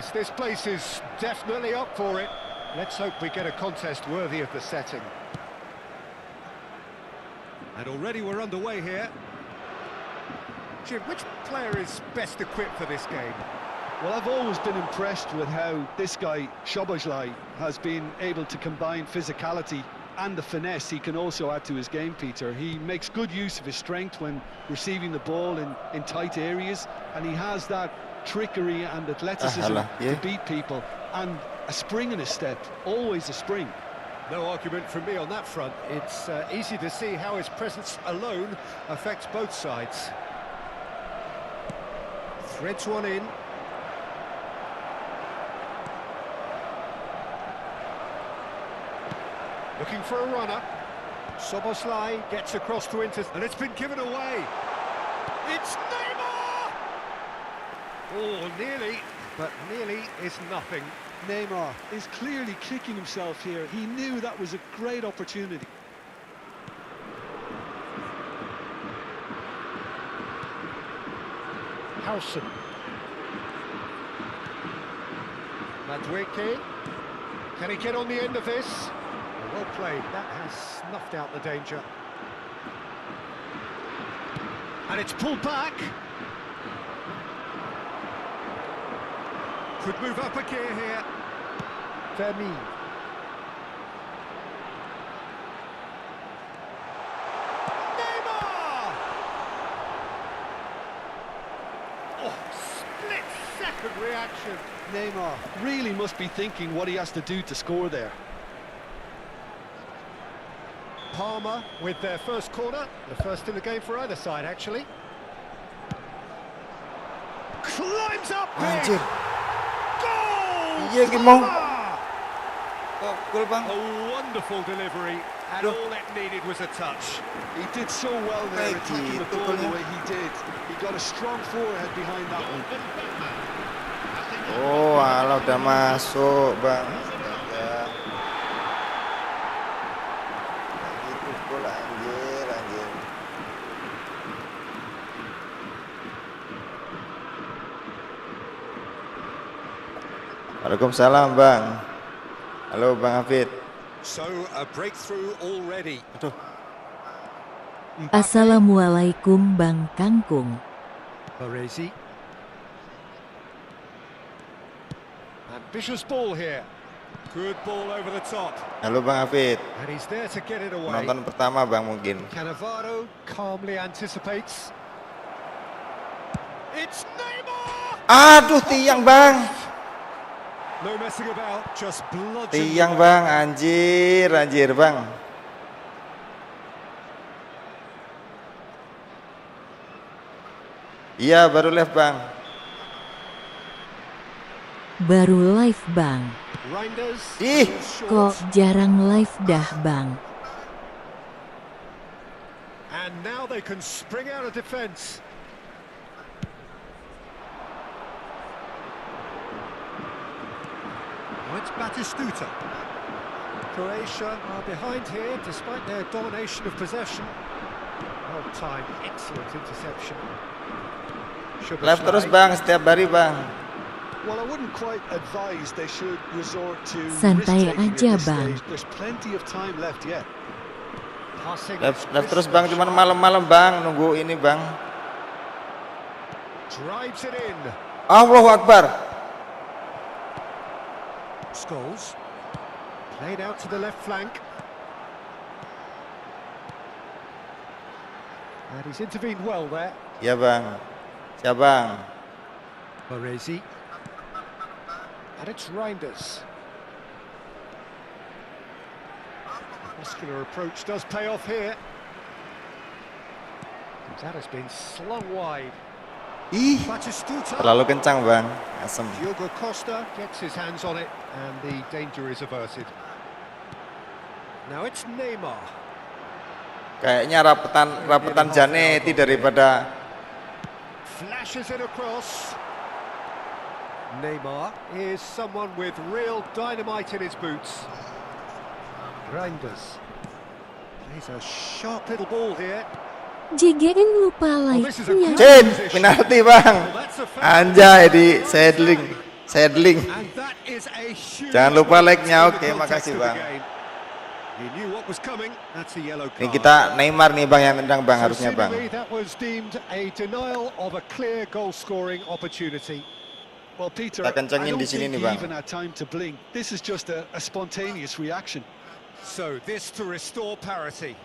referees. This place is definitely up for it. Let's hope we get a contest worthy of the setting. And already we're underway here. Jim, which player is best equipped for this game? Well, I've always been impressed with how this guy, Szoboszlai, has been able to combine physicality and the finesse he can also add to his game, Peter. He makes good use of his strength when receiving the ball in tight areas, and he has that trickery and athleticism to beat people, and a spring in his step, always a spring. No argument from me on that front. It's easy to see how his presence alone affects both sides. Threads one in. Looking for a runner. Szoboszlai gets across to Inter, and it's been given away. It's Neymar! Oh, nearly, but nearly is nothing. Neymar is clearly kicking himself here. He knew that was a great opportunity. Howson. Madweke. Can he get on the end of this? Well played. That has snuffed out the danger. And it's pulled back. Could move up a gear here. Vermeer. Neymar! Oh, split-second reaction. Neymar really must be thinking what he has to do to score there. Palmer with their first corner, the first in the game for either side, actually. Climbs up big! Goal! Iya, Gimong. Oh, Gol, Bang. a wonderful delivery, and all it needed was a touch. He did so well there, attacking the ball the way he did. He got a strong forehead behind that one. Oh, alah udah masuk, Bang. Ya. Itu gol anjir. Waalaikumsalam, Bang. Halo, Bang Hafid. So a breakthrough already. Aduh. Assalamualaikum Bang Kangkung. Baresi. Ambitious ball here. Good ball over the top. Halo, Bang Hafid. And he's there to get it away. Penonton pertama, Bang, mungkin. Cannavaro calmly anticipates. It's Neymar! Aduh, tiang, Bang. No messing about, just bludgeon. Tiang, Bang, anjir, Bang. Iya, baru live, Bang. Baru live Bang. Reinders. Ih, Kok jarang live dah Bang. And now they can spring out of defense. Oh, it's Batistuta. Croatia are behind here despite their domination of possession. Well timed, excellent interception. live terus, Bang, setiap hari, Bang. Well, I wouldn't quite advise they should resort to Santai risk-taking at aja, this Bang. stage. There's plenty of time left yet. Passing. Live terus, Bang, cuman malam-malam, Bang, nunggu ini, Bang. Drives it in. Allahu Akbar. Scholes. Played out to the left flank. And he's intervened well there. Ya, Bang. Siap, Bang. Baresi. And it's Reinders. Muscular approach does pay off here. That has been slung wide. Ih, Batistuta. terlalu kencang, Bang. Asem. Diogo Costa gets his hands on it, and the danger is averted. Now it's Neymar. Kayaknya rapetan Janeti daripada Flashes it across. Neymar is someone with real dynamite in his boots. Reinders. Plays a sharp little ball here. JGN lupa Oh, this is a like-nya. great Cin, penalti, Bang. Well, that's a foul. Anjay di seedling. Settling. And that is a huge Jangan lupa moment like-nya. in the Oke, context makasih, of the Bang. game. He knew what was coming. That's a yellow Ini card. kita Neymar nih Bang yang nendang Bang, So harusnya Bang. seemingly that was deemed a denial of a clear goal-scoring opportunity. Well, Peter, Kita I kencengin don't di sini think nih, he Bang. even had time to blink. This is just a spontaneous reaction. So this to restore parity.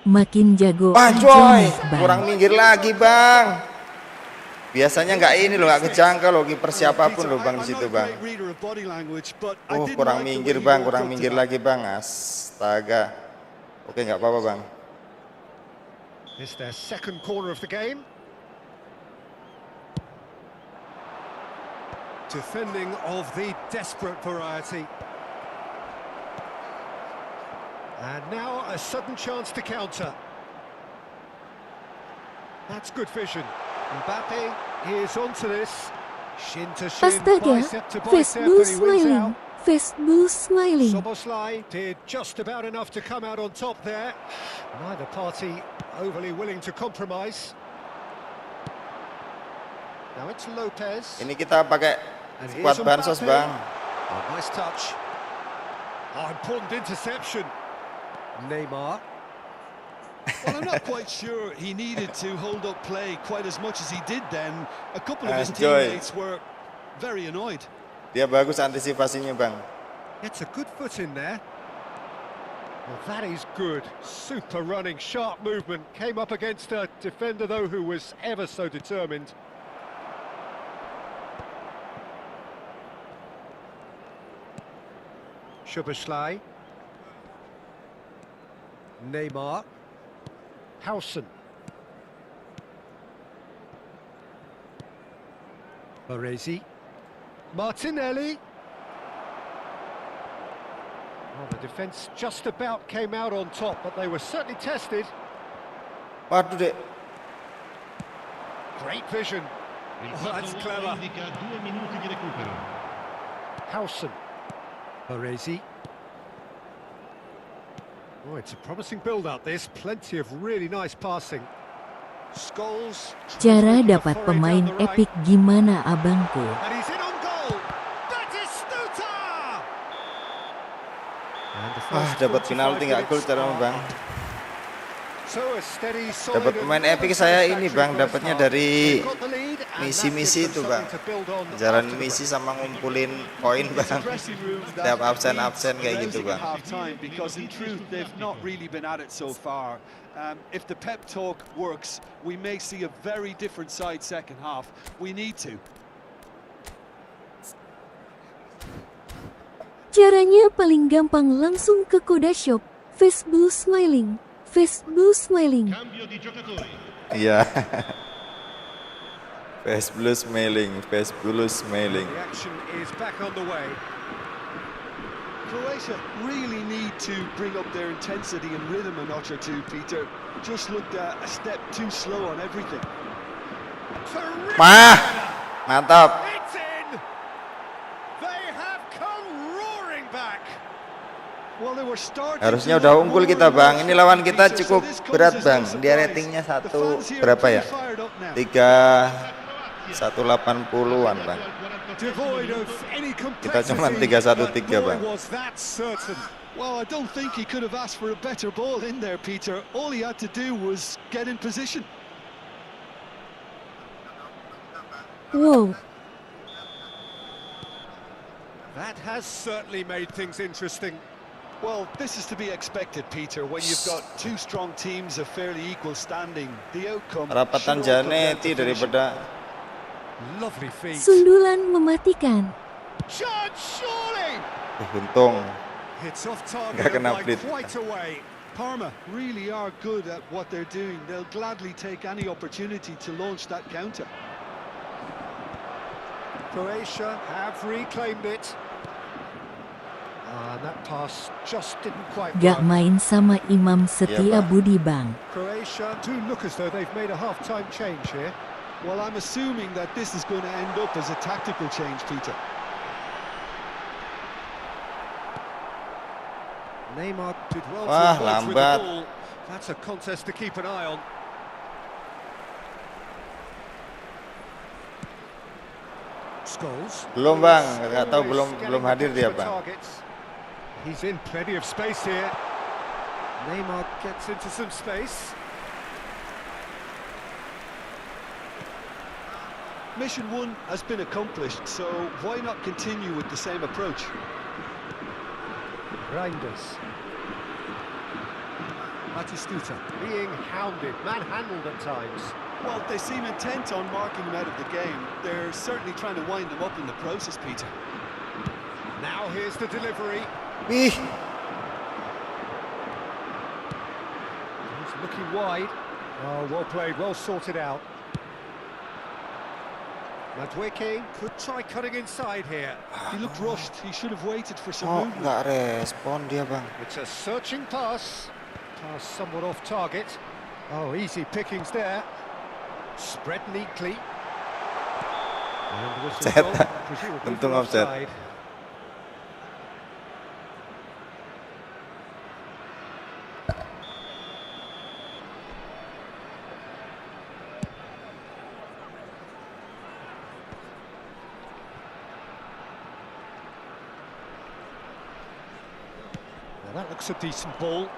Makin jago Wah aja coy, nih bang. kurang minggir lagi Bang. Biasanya nggak ini loh, nggak kejangka loh kiper siapapun loh Bang di situ Bang. Kurang minggir Bang, kurang minggir lagi Bang. Astaga. Oke, nggak apa-apa Bang. It's their second corner of the game. Defending of the desperate variety. And now a sudden chance to counter. That's good vision. Mbappe is onto this. Shin to shin, Astaga, bicep to bicep, Facebook and he wins smiling. out. Facebook smiling. Soboslai did just about enough to come out on top there. Neither party overly willing to compromise. Now it's Lopez. Ini kita pakai And squad here's bansos Mbappe. Bang. Oh, nice touch. Oh, important interception. Neymar. Well, I'm not quite sure he needed to hold up play quite as much as he did then. A couple of his Enjoy. teammates were very annoyed. Dia bagus antisipasinya Bang. Gets a good foot in there. Well, that is good. Super running, sharp movement. Came up against a defender, though, who was ever so determined. Szoboszlai. Neymar. Howson. Baresi. Martinelli. Well, the defence just about came out on top, but they were certainly tested. Waduh dek. Great vision. Oh, that's clever. Howson. Baresi. Oh, it's a promising build-up, this. Plenty of really nice passing. Scholes. Cara dapat pemain epic gimana abangku? And he's in on goal. That is Stuta. And the Wah, first dapat 45 penalti nggak gol minutes cara are Bang. So a steady, solid Dapat pemain and epic saya ini satisfactory Bang, first dapatnya half. dari They've got the lead, and that misi-misi gives itu them Bang. something to build on Jalan after the misi break. sama ngumpulin poin Bang. Setiap absen-absen kayak gitu Bang. Half time, because in truth they've not really been at it so far. If the pep talk works, we may see a very different side second half. We need to. Caranya paling gampang langsung ke Koda Shop. Facebook smiling. Facebook smiling. Iya. Facebook smiling, Facebook smiling. The action is back on the way. Croatia really need to bring up their intensity and rhythm a notch or two, Peter. Just looked a step too slow on everything. Terrific Mah, header. mantap. It's in. They have come roaring back. Well, they were starting Harusnya to udah look unggul more kita Bang. Ini emotional, lawan kita Peter, so cukup this comes berat as Bang. no Dia surprise. ratingnya The satu fans here are berapa ya? pretty fired up now. 180-an Bang. Devoid of any Kita cuma complexity, 3-1-3 but boy, Bang. was that certain. Well, I don't think he could have asked for a better ball in there, Peter. All he had to do was get in position. Wow, That has certainly made things interesting. Well, this is to be expected, Peter, when you've got two strong teams of fairly equal standing. The outcome Rapatan should all come down Janetti to finishing. daripada Lovely feet. sundulan mematikan. Chance, surely. untung. It's off target Nggak kena by blitz. quite a way. Parma really are good at what they're doing. They'll gladly take any opportunity to launch that counter. Croatia have reclaimed it. And that pass just didn't quite Gak work. main sama Imam Setia Bang. Budi Bang. Croatia do look as though they've made a half-time change here. Well, I'm assuming that this is going to end up as a tactical change, Peter. Neymar did well Wah, to emerge with the lambat. ball. That's a contest to keep an eye on. goals. Belum bang, nggak tahu Always belum getting hadir the dia extra bang. targets. He's in plenty of space here. Neymar gets into some space. Mission 1 has been accomplished, so why not continue with the same approach? Reinders. Batistuta being hounded, manhandled at times. Well, they seem intent on marking him out of the game. They're certainly trying to wind him up in the process, Peter. Now here's the delivery. Wih, He's looking wide. Oh, well played, well sorted out. Madweke could try cutting inside here. He looked rushed. He should have waited for some oh movement. nggak respon dia bang. It's a searching pass. Pass somewhat off target. Oh, easy pickings there. Spread neatly. And the whistle Offside. gone, presumably Untung for offside. offside. Well, that looks a decent ball.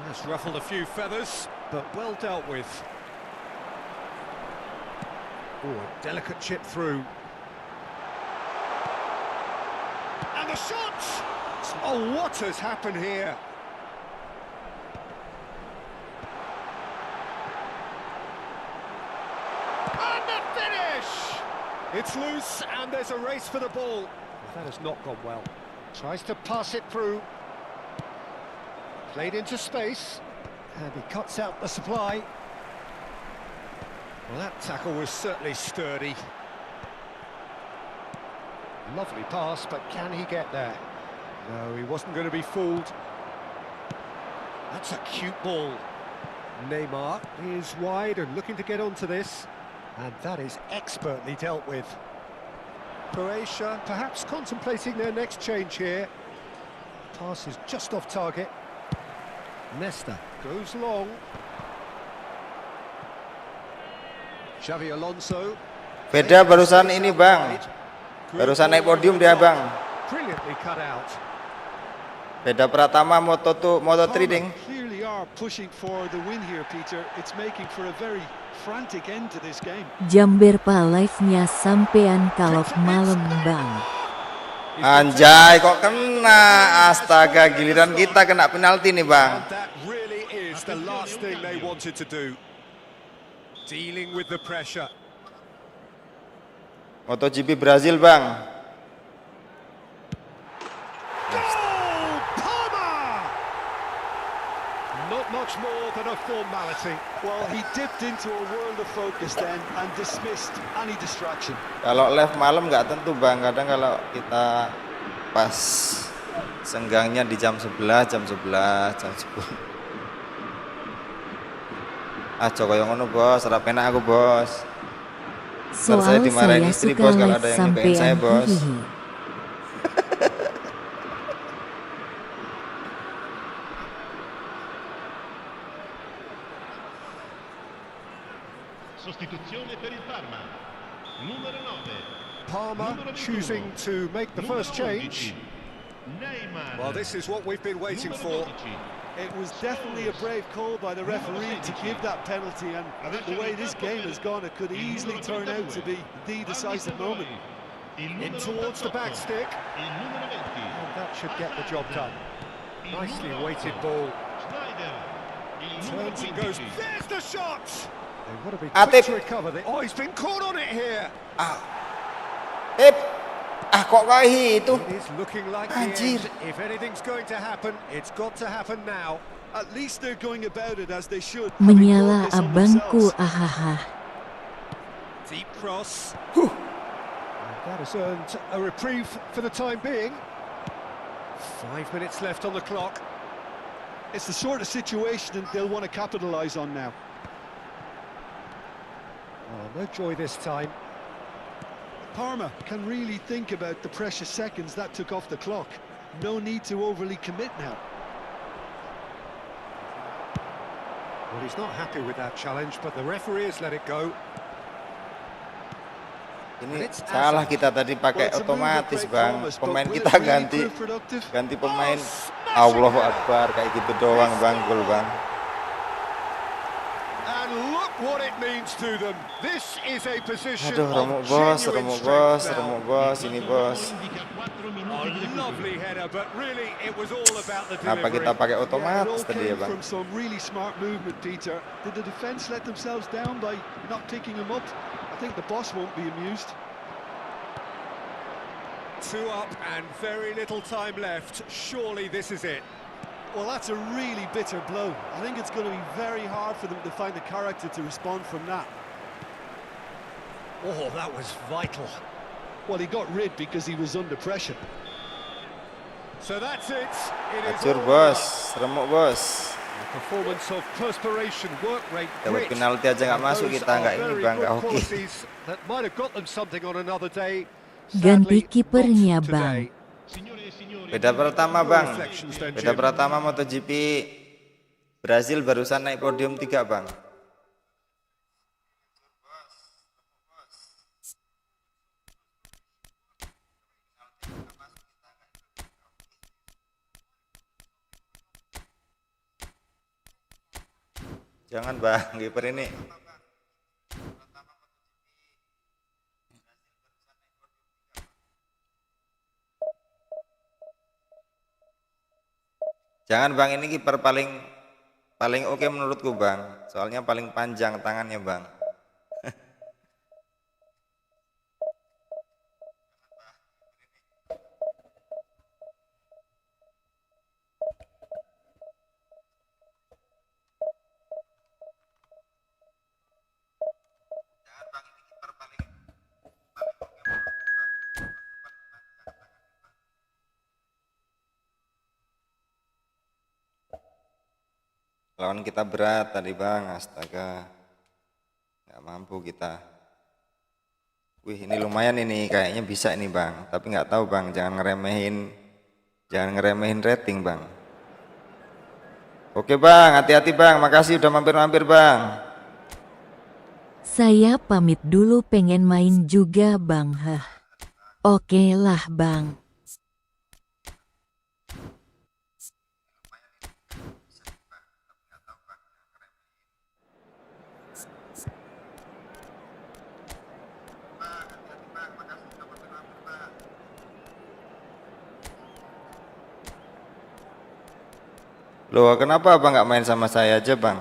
That's ruffled a few feathers, but well dealt with. Oh, a delicate chip through. And the shot! Oh, what has happened here? And the finish! It's loose, and there's a race for the ball. That has not gone well. Tries to pass it through. Played into space, and he cuts out the supply. Well, that tackle was certainly sturdy. Lovely pass, but can he get there? No, he wasn't going to be fooled. That's a cute ball. Neymar is wide and looking to get onto this, and that is expertly dealt with. Croatia perhaps contemplating their next change here. Pass is just off target. Nesta goes long. Xavi Alonso. Beda barusan ini bang, barusan naik podium dia bang. Brilliantly cut out. Beda Pratama Moto3 ding. Clearly are pushing for the win here, Peter. It's making for a very frantic end to this game. Jamberpa live-nya sampean kalau malam bang. Anjay, kok kena? Astaga, giliran kita kena penalti nih bang. And that really is the last thing they wanted to do. Dealing with the pressure. MotoGP Brazil bang. Goal! Palmer! Not much more than a formality. Well, he dipped into a world of focus then and dismissed any distraction. Kalau live malam nggak tentu bang. Kadang kalau kita pas senggangnya di jam 11, jam 11, jam 10. Ah, Joko yang ngono bos, rapenak aku bos. Ntar saya Soal dimarahin saya istri suka bos kalau live ada yang nyukain saya sampean bos. hihihi. Sostituzione per il Parma. Numero 9. Palmer choosing to make the first change. Neymar. Well, this is what we've been waiting for. It was definitely a brave call by the referee to give that penalty, and the way this game has gone, it could easily turn out to be the decisive moment. In towards the back stick. And that should get the job done. Nicely weighted ball. Turns and goes. There's the shot! They want to be quick to recover. Oh, he's been caught on it here. Kok kayak itu? It is looking like the Anjir. end. If anything's going to happen, it's got to happen now. At least they're going about it as they should. Menyala having brought this on abangku themselves. ahaha. Deep cross. And that has earned a reprieve for the time being. 5 minutes left on the clock. It's the sort of situation that they'll want to capitalise on now. Oh, no joy this time. Parma can really think about the precious seconds that took off the clock. No need to overly commit now. Well, he's not happy with that challenge, but the referee has let it go. Ini salah kita tadi pakai otomatis bang. Pemain kita ganti pemain. Allahu Akbar kayak gitu doang bang, gol bang. And look what it means to them. This is a position Aduh, remuk of bos, genuine remuk bos, strength now. remuk bos, ini bos. Indica 4 minuti A di recupero. lovely header, but really it was all about the Kenapa delivery. kita pakai Yeah, it otomatis all tadi ya came bang? from some really smart movement, Peter. Did the defence let themselves down by not picking him up? I think the boss won't be amused. 2 up and very little time left. Surely this is it. Well, that's a really bitter blow. I think it's going to be very hard for them to find the character to respond from that. Oh, that was vital. Well, he got rid because he was under pressure. So that's it. It is Hancur all bos, over. remuk bos. A performance of perspiration, work rate, Dapat grit. penalti aja nggak masuk Those kita, are nggak ini very bang, nggak good hoki. qualities that might have got them something on another day. Ganti Sadly, kipernya, not Bang. today. Signore e signori, Beda pertama bang, Reflections then, beda Jim. pertama MotoGP Brazil barusan naik podium 3 bang. Jangan bang, kiper ini. Jangan bang, ini kiper paling oke menurutku bang. Soalnya paling panjang tangannya bang. Lawan kita berat tadi bang, astaga, nggak mampu kita. Wih ini lumayan ini, kayaknya bisa ini bang. Tapi nggak tahu bang, jangan ngeremehin rating bang. Oke bang, hati-hati bang, makasih udah mampir-mampir bang. Saya pamit dulu, pengen main juga Bang. Oke lah Bang. Loh kenapa abang nggak main sama saya aja bang?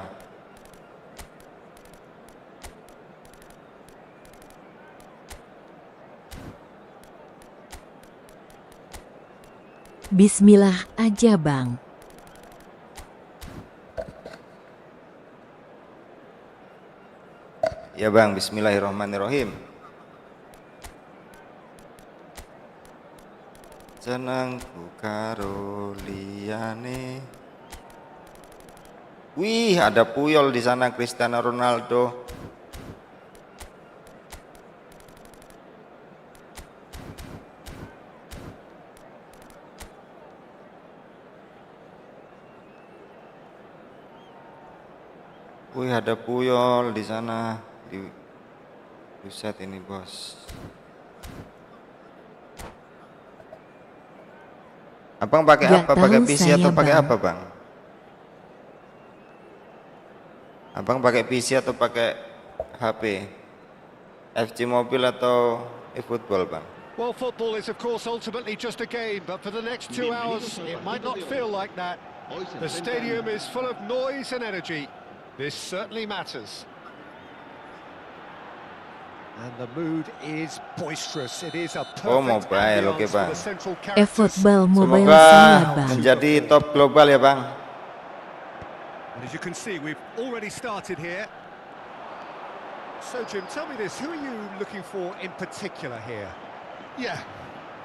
Bismillah aja Bang. Ya bang, bismillahirrahmanirrahim. Jenengku karo liyane. Wih, ada Puyol di sana, Cristiano Ronaldo. Wih, ada Puyol di sana. Buset ini bos. Abang pakai Gak apa? Pakai tahu PC saya, atau pakai Bang. apa bang? Abang pakai PC atau pakai HP? FC mobil atau efootball bang? Well, football is of course ultimately just a game, but for the next 2 hours it might not feel like that. The stadium is full of noise and energy. This certainly matters. And the mood is boisterous. It is a perfect mobile, ambiance oke, for Bang. the central characters. efootball mobile Semoga semua Bang. menjadi top global ya bang. And as you can see, we've already started here. So, Jim, tell me this, who are you looking for in particular here? Yeah,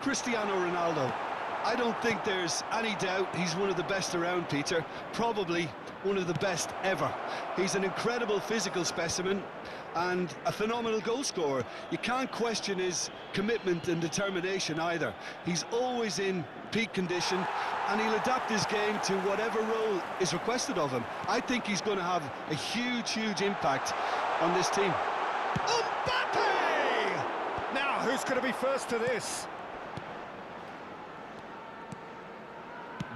Cristiano Ronaldo. I don't think there's any doubt he's one of the best around, Peter. Probably one of the best ever. He's an incredible physical specimen and a phenomenal goal scorer. You can't question his commitment and determination either. He's always in peak condition and he'll adapt his game to whatever role is requested of him. I think he's going to have a huge impact on this team. Mbappe! Now, who's going to be first to this?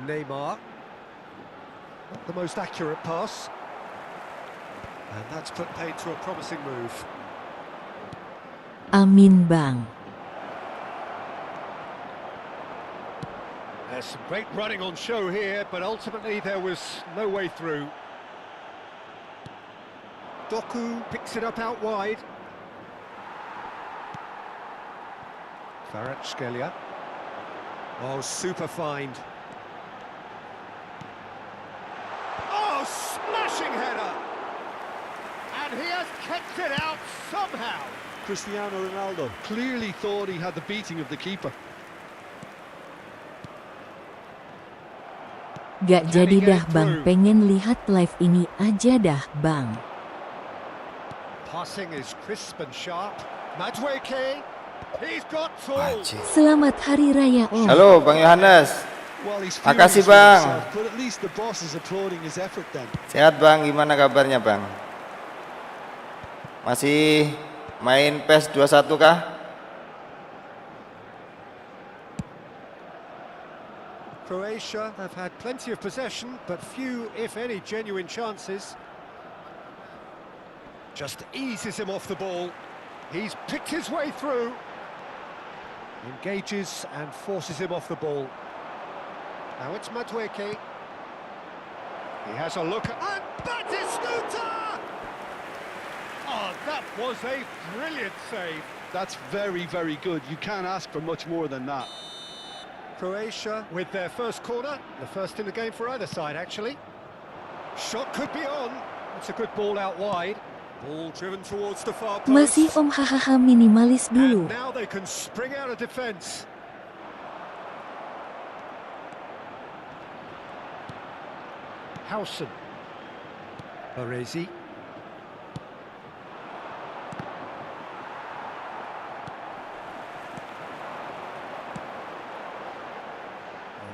Neymar. Not the most accurate pass. And that's put paid to a promising move. Amin bang. There's some great running on show here, but ultimately there was no way through. Doku picks it up out wide. Kvaratskhelia. Oh, super find. Oh, smashing header! And he has kept it out somehow. Cristiano Ronaldo clearly thought he had the beating of the keeper. Gak jadi dah bang, pengen lihat live ini aja dah bang. Passing is crisp and sharp. Madueke, he's got tools. Selamat Hari Raya Om. Halo Bang Yohanes. Well, he's Makasih, furious with Bang. himself, but at least the boss is applauding his effort then. Sehat Bang, gimana kabarnya Bang? Masih main PES 21 kah? Croatia have had plenty of possession, but few, if any, genuine chances. Just eases him off the ball. He's picked his way through. Engages and forces him off the ball. Now it's Madueke. He has a look at... And Batistuta! Oh, that was a brilliant save. That's very, very good. You can't ask for much more than that. Croatia with their first corner, the first in the game for either side actually. Shot could be on. It's a good ball out wide. Ball driven towards the far post. Masih Om hahaha minimalis dulu. And now they can spring out of defence. Howson. Baresi.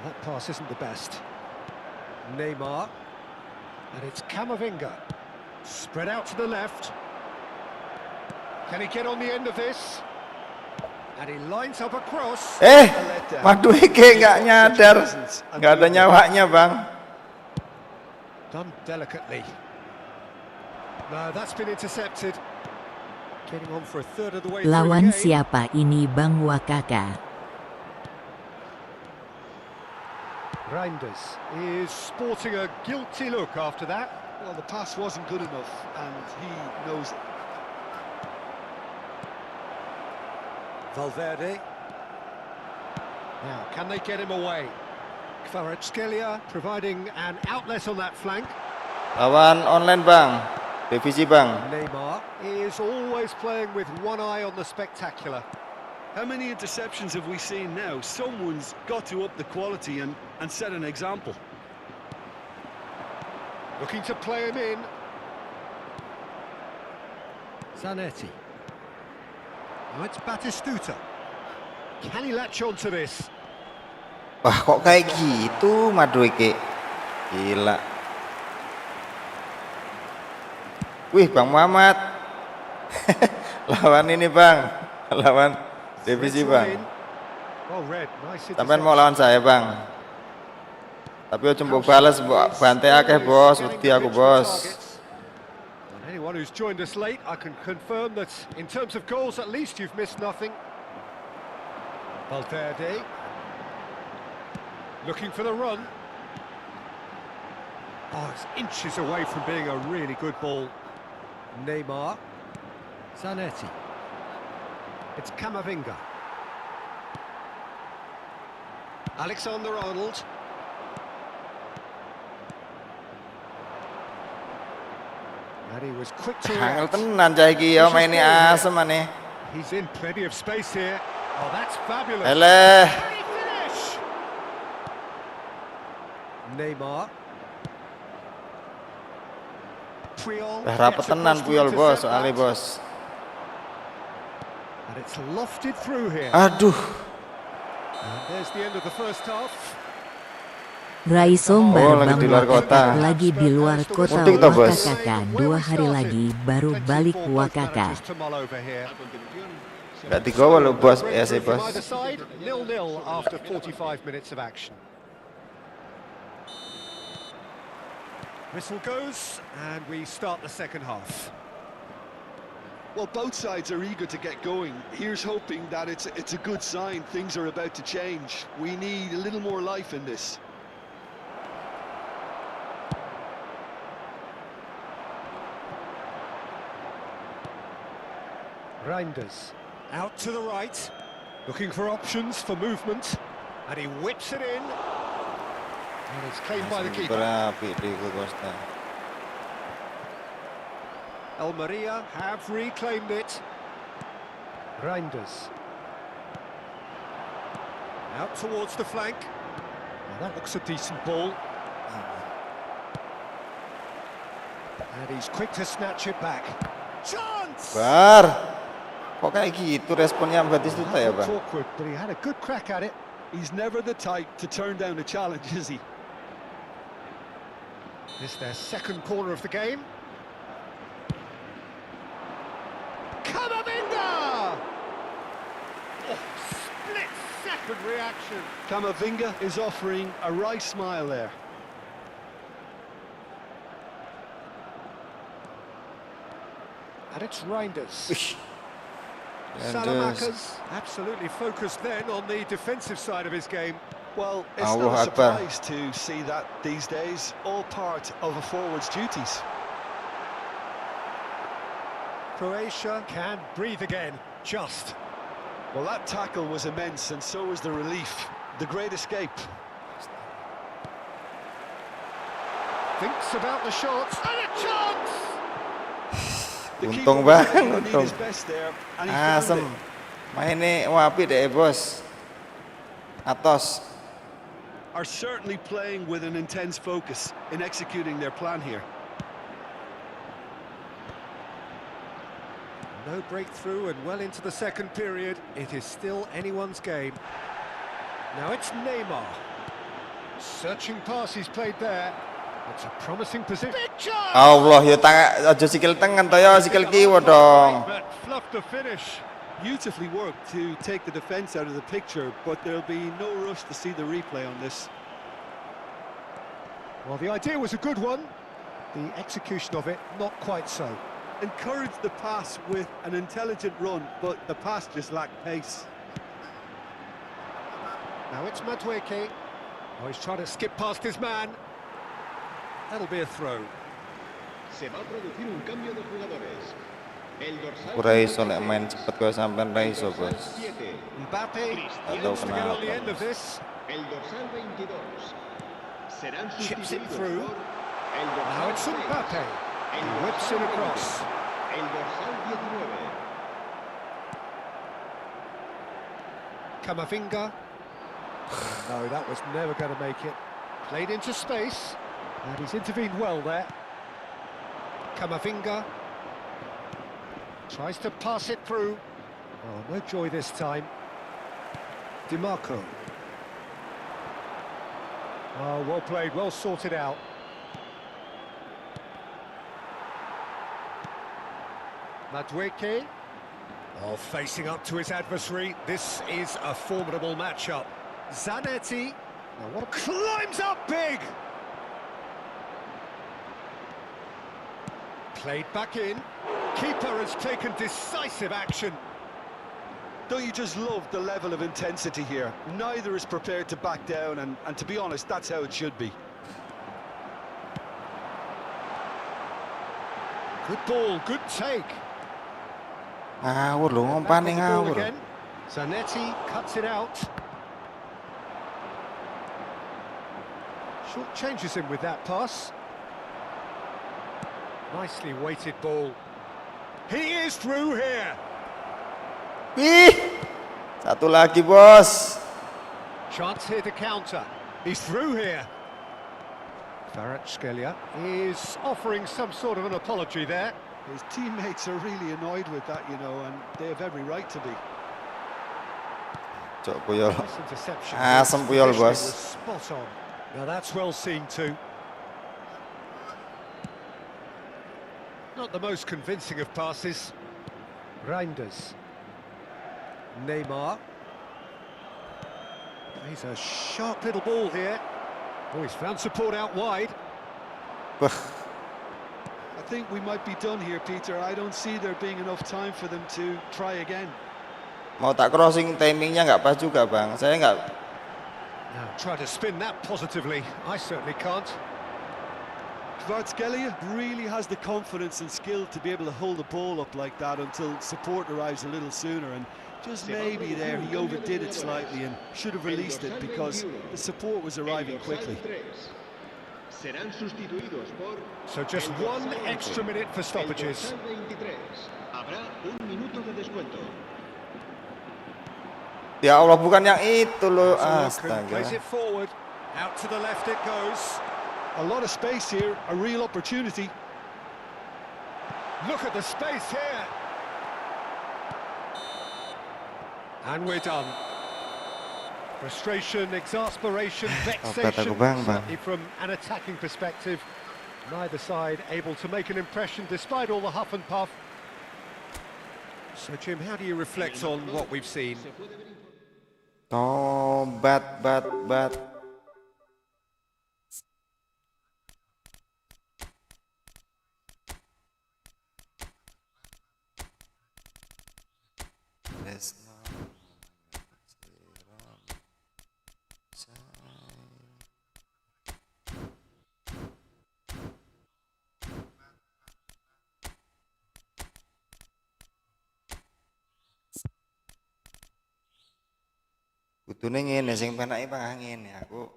That pass isn't the best. Neymar. And it's Camavinga. Spread out to the left. Can he get on the end of this? And he lines up a cross. Madueke nggak nyadar. Nggak ada nyawanya Bang. Done delicately. No, that's been intercepted. Getting on for a third of the way Lawan through the game. siapa ini Bang Wakaka? Reinders is sporting a guilty look after that. Well, the pass wasn't good enough, and he knows it. Valverde. Now, can they get him away? Kvaratskhelia providing an outlet on that flank. Lawan online Bang, divisi Bang. Neymar is always playing with one eye on the spectacular. How many interceptions have we seen now? Someone's got to up the quality and set an example. Looking to play him in. Zanetti. Now it's Batistuta. Can he latch on to this? Wah kok kayak gitu Madueke. Gila. Wih Bang Muhammad. Lawan ini Bang. Lawan divisi Bang. Oh, red. Nice. Sampean mau lawan saya Bang. Tapi ojo mbok bales mbok bantai akeh bos, wedi aku bos. Anyone who's joined us late, I can confirm that in terms of goals at least you've missed nothing. Valverde. Looking for the run. Oh, it's inches away from being a really good ball. Neymar. Zanetti. It's Camavinga. Alexander-Arnold. And he was quick to Angel react. tenan cah iki ya maine asem maneh. He's in plenty of space here. Oh, that's fabulous. Eleh. Can he finish? Neymar. Puyol. Rapet gets tenan across to Puyol bos, intercept soalnya that. bos. And it's lofted through here. Aduh. And there's the end of the first half. Rai Sombar lagi Bang di luar kota. Wakaka lagi di luar kota Mudik toh, bos. Wakaka 2 hari lagi baru balik Wakaka. Managers to mull over here. A continuación, Gak digawal loh bos, Breakthrough bos. from either side, 0-0 after 45 minutes of action. Whistle goes, and we start the second half. Well, both sides are eager to get going. Here's hoping that it's a good sign. Things are about to change. We need a little more life in this. Reinders out to the right, looking for options for movement, and he whips it in. And it's claimed by the keeper. Berapi Diego Costa. Almeria have reclaimed it. Reinders. Out towards the flank. Well, that looks a decent ball. And he's quick to snatch it back. Chance! Bar. Kok kayak gitu responnya Batistuta ya, Looked Bang? awkward, but he had a good crack at it. He's never the type to turn down a challenge, is he? This their second corner of the game. Camavinga! Oh, split-second reaction. Camavinga is offering a right smile there. And it's Reinders. Reinders. Salamanca's absolutely focused then on the defensive side of his game. Well, it's Allah not a Akbar. surprise to see that these days, all part of a forward's duties. Croatia can breathe again, just. Well, that tackle was immense, and so was the relief. The great escape. Thinks about the shots, and a chance! The keeper Untung was Bang, able to need untung. his best there, and he found Asem. it. Mainnya wapi deh, bos. Atos. Are certainly playing with an intense focus in executing their plan here. No breakthrough and well into the second period. It is still anyone's game. Now it's Neymar. Searching pass he's played there. It's a promising position. Big chance! Allah, ya tangan, aja sikil tangan toh ya, sikil kiwa dong. But fluffed the finish. Beautifully worked to take the defence out of the picture, but there'll be no rush to see the replay on this. Well, the idea was a good one. The execution of it, not quite so. Encouraged the pass with an intelligent run, but the pass just lacked pace. Now it's Madueke. Oh, he's trying to skip past his man. That'll be a throw. Se va a producir un cambio de jugadores. El dorsal Kuraiso lek main cepet kau sampean raiso, bos. 7. Mbappe Atau wants to get on the kenapa, end of bos. this. El dorsal 22. Serán Chips it sustituidos through. por el dorsal Now it's 6. Mbappe. El He whips dorsal it across. 20. El dorsal 19. Camavinga. No, that was never going to make it. Played into space. And he's intervened well there. Camavinga. Tries to pass it through. Oh, no joy this time. DiMarco. Oh, well played, well sorted out. Madueke. Oh, facing up to his adversary. This is a formidable matchup. Zanetti. Now what climbs up big! Played back in. Keeper has taken decisive action. Don't you just love the level of intensity here? Neither is prepared to back down, and to be honest, that's how it should be. Good ball, good take. Ngawur lu, Back ngumpan on nih the ball ngawur. again. Zanetti cuts it out. Short changes him with that pass. Nicely weighted ball. He is through here. Ih, satu lagi, bos. Chance here to counter. He's through here. Kvaratskhelia is offering some sort of an apology there. His teammates are really annoyed with that, you know, and they have every right to be. Cok Puyol. Nice interception. Asem Puyol, Positioning bos. was spot on. Now that's well seen too. Not the most convincing of passes. Reinders. Neymar. He's a sharp little ball here. Oh, he's found support out wide. I think we might be done here, Peter. I don't see there being enough time for them to try again. Mau tak crossing, timingnya nggak pas juga bang. Saya nggak. Now, try to spin that positively. I certainly can't. Kvaratskhelia really has the confidence and skill to be able to hold the ball up like that until support arrives a little sooner, and just maybe there he overdid it slightly and should have released it because the support was arriving quickly. So just one extra minute for stoppages. Ya Allah, bukan yang itu loh. Astaga. Plays Astaga. it forward. Out to the left it goes. A lot of space here, a real opportunity. Look at the space here. And we're done. Frustration, exasperation, vexation, certainly from an attacking perspective. Neither side able to make an impression despite all the huff and puff. So Jim, how do you reflect on what we've seen? Oh, bat. Let's kudune ngene sing penake Pak ngene aku.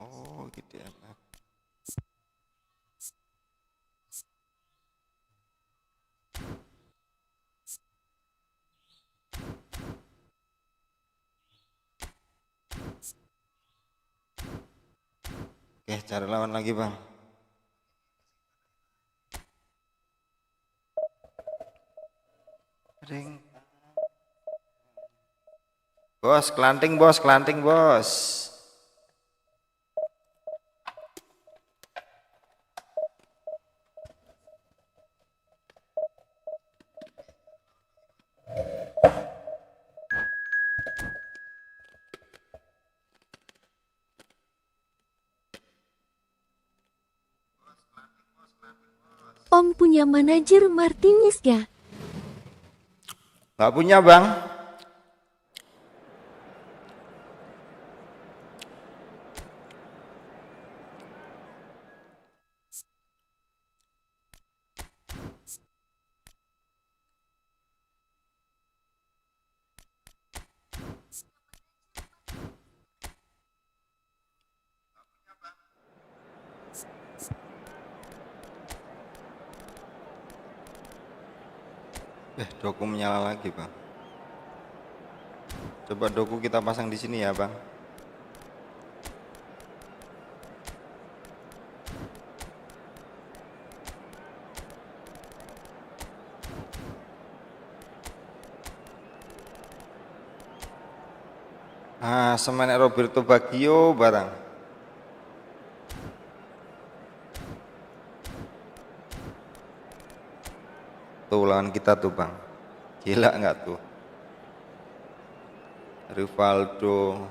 Oh, gitu ya. Oke, cara lawan lagi, Bang. Ring. Bos, kelanting, bos. Om punya manajer Martinez gak? Nggak punya, Bang. Doku menyala lagi, Bang. Coba doku kita pasang di sini ya, Bang. Semenek Roberto Baggio barang. Tuh lawan kita tuh, Bang. Gila nggak tuh? Rivaldo,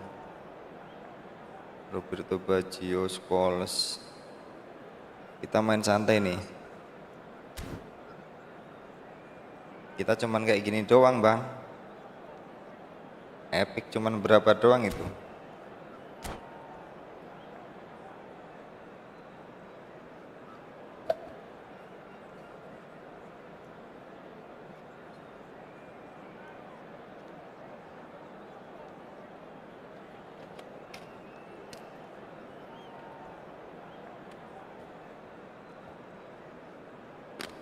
Roberto Baggio, Scholes. Kita main santai nih. Kita cuman kayak gini doang, Bang. Epic cuman berapa doang itu.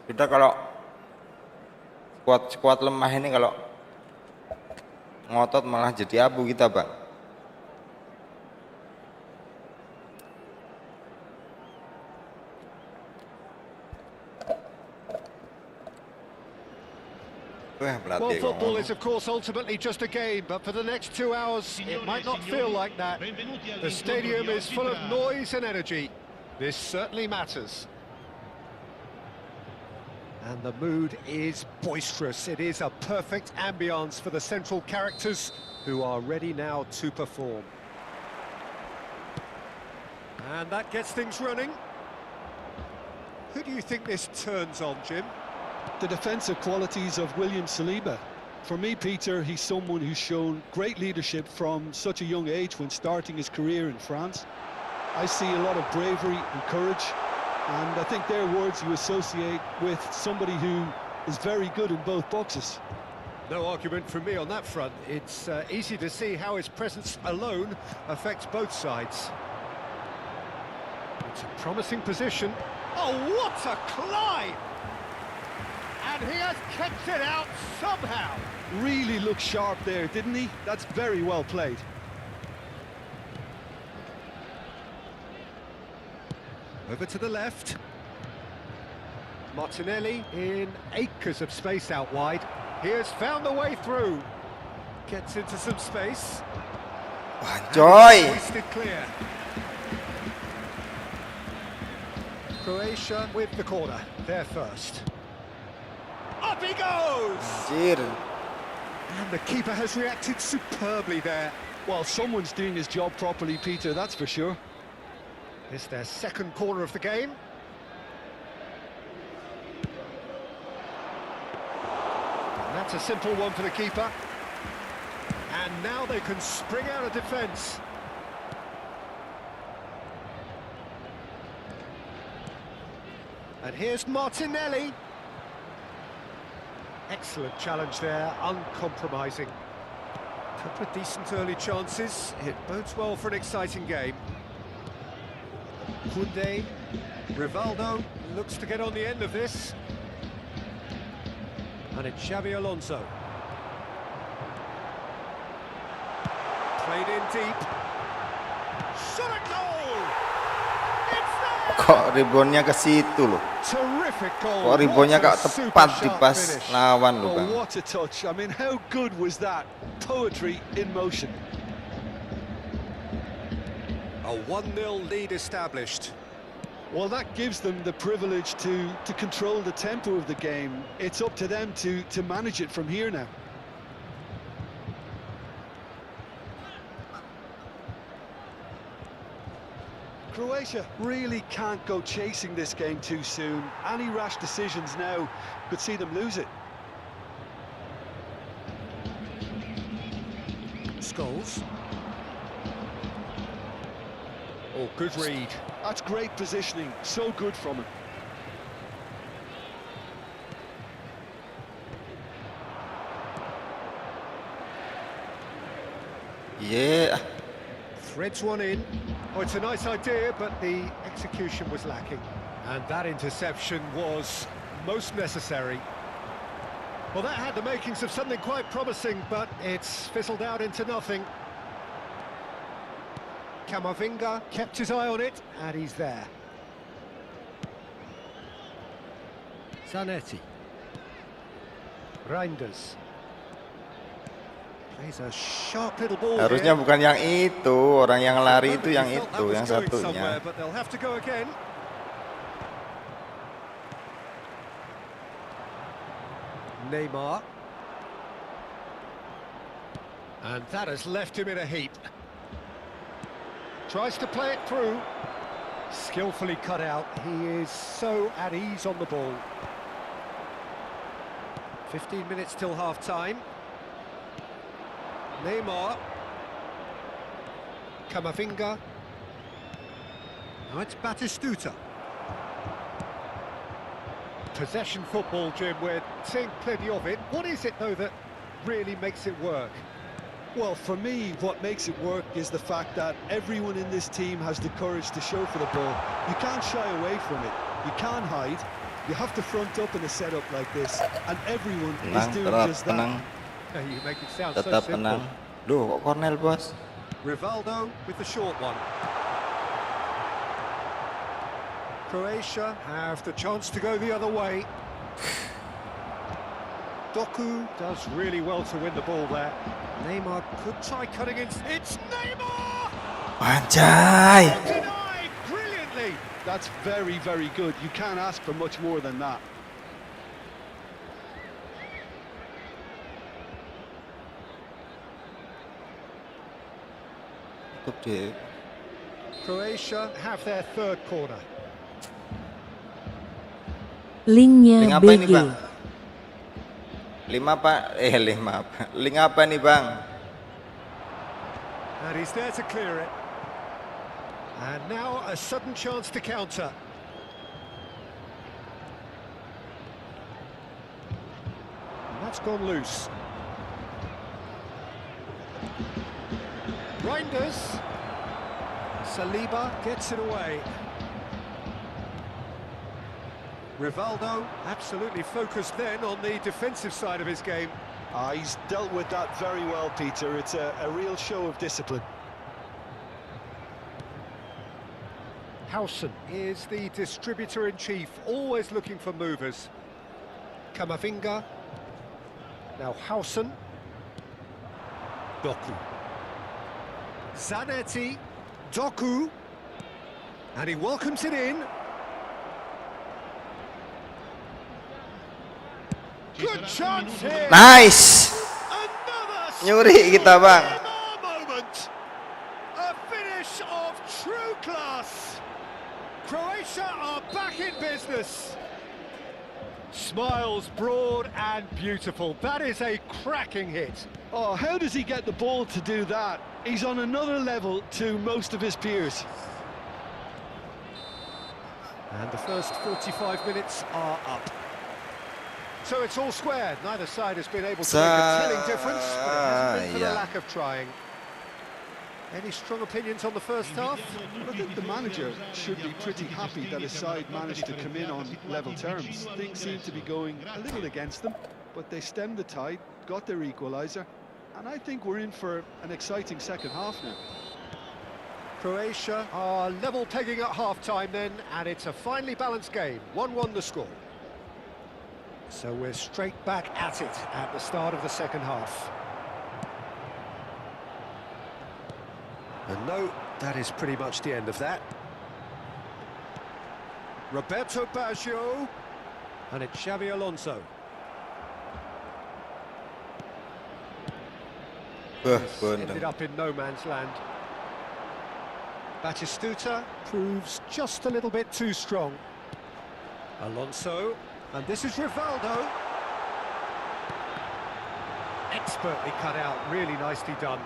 Kita kalau skuad lemah ini kalau ngotot malah jadi abu kita, Bang. Well, football is of course ultimately just a game, but for the next 2 hours it might not feel like that. The stadium is full of noise and energy. This certainly matters. And the mood is boisterous. It is a perfect ambience for the central characters who are ready now to perform. And that gets things running. Who do you think this turns on, Jim? The defensive qualities of William Saliba. For me, Peter, he's someone who's shown great leadership from such a young age when starting his career in France. I see a lot of bravery and courage, and I think they're words you associate with somebody who is very good in both boxes. No argument from me on that front. It's easy to see how his presence alone affects both sides. It's a promising position. Oh, what a climb! And he has kept it out somehow. Really looked sharp there, didn't he? That's very well played. Over to the left. Martinelli in acres of space out wide. He has found the way through. Gets into some space. Joy. Hoisted clear. Croatia with the corner. There first. Up he goes! Anjir. And the keeper has reacted superbly there. Well, someone's doing his job properly, Peter, that's for sure. It's their second corner of the game. And that's a simple one for the keeper. And now they can spring out of defence. And here's Martinelli. Excellent challenge there, uncompromising. Couple of decent early chances. It bodes well for an exciting game. Koundé, Rivaldo looks to get on the end of this. And it's Xabi Alonso. Played in deep. Shot at goal! It's there! Kok reboundnya ke situ loh. Terrific goal. Kok reboundnya What kok a super tepat di sharp pas finish. lawan loh, Oh, Bang. what a touch. I mean, how good was that? Poetry in motion. A 1-0 lead established. Well, that gives them the privilege to control the tempo of the game. It's up to them to manage it from here now. Croatia really can't go chasing this game too soon. Any rash decisions now could see them lose it. Scholes. Oh, good read. That's great positioning, so good from him. Yeah. Threads one in. Oh, it's a nice idea, but the execution was lacking. And that interception was most necessary. Well, that had the makings of something quite promising, but it's fizzled out into nothing. Camavinga kept his eye on it, and he's there. Zanetti. Reinders. Plays a sharp little ball Harusnya here. bukan yang itu, orang yang lari itu yang He felt that itu, was yang going satunya. somewhere, but they'll have to go again. Neymar. And that has left him in a heap. Tries to play it through. Skillfully cut out. He is so at ease on the ball. 15 minutes till half-time. Neymar. Camavinga. Now it's Batistuta. Possession football, Jim, we're seeing plenty of it. What is it, though, that really makes it work? Well, for me, what makes it work is the fact that everyone in this team has the courage to show for the ball. You can't shy away from it. You can't hide. You have to front up in a setup like this, and everyone is Tenang, doing tetap just tenang, that. You make it sound so tetap simple. tenang. Duh, kok Cornel, bos? Rivaldo with the short one. Croatia have the chance to go the other way. Doku does really well to win the ball there. Neymar could try cutting in. It's Neymar! Anjay! Denied brilliantly. That's very, very good. You can't ask for much more than that. tutup deh. Croatia have their third corner. Linknya Link apa ini BG. bang? 5 apa? Link apa nih bang? And he's there to clear it. And now a sudden chance to counter. And that's gone loose. Reinders. Saliba gets it away. Rivaldo absolutely focused then on the defensive side of his game. He's dealt with that very well, Peter. It's a real show of discipline. Howson is the distributor-in-chief, always looking for movers. Kamavinga. Now Howson. Doku. Zanetti. Doku. And he welcomes it in. Good chance here. Nice. Another Nyuri kita bang. Neymar moment. A finish of true class. Croatia are back in business. Smiles broad and beautiful. That is a cracking hit. Oh, how does he get the ball to do that? He's on another level to most of his peers. And the first 45 minutes are up. So it's all square. Neither side has been able to make a telling difference, but it hasn't been for the lack of trying. Any strong opinions on the first half? Well, I think the manager should be pretty happy that his side managed to come in on level terms. Things seem to be going a little against them, but they stemmed the tide, got their equaliser, and I think we're in for an exciting second half now. Croatia are level pegging at half-time then, and it's a finely balanced game. 1-1 the score. So we're straight back at it at the start of the second half. And no, that is pretty much the end of that. Roberto Baggio, and it's Xabi Alonso. Ended up in no man's land. Batistuta proves just a little bit too strong. Alonso, and this is Rivaldo. Expertly cut out, really nicely done.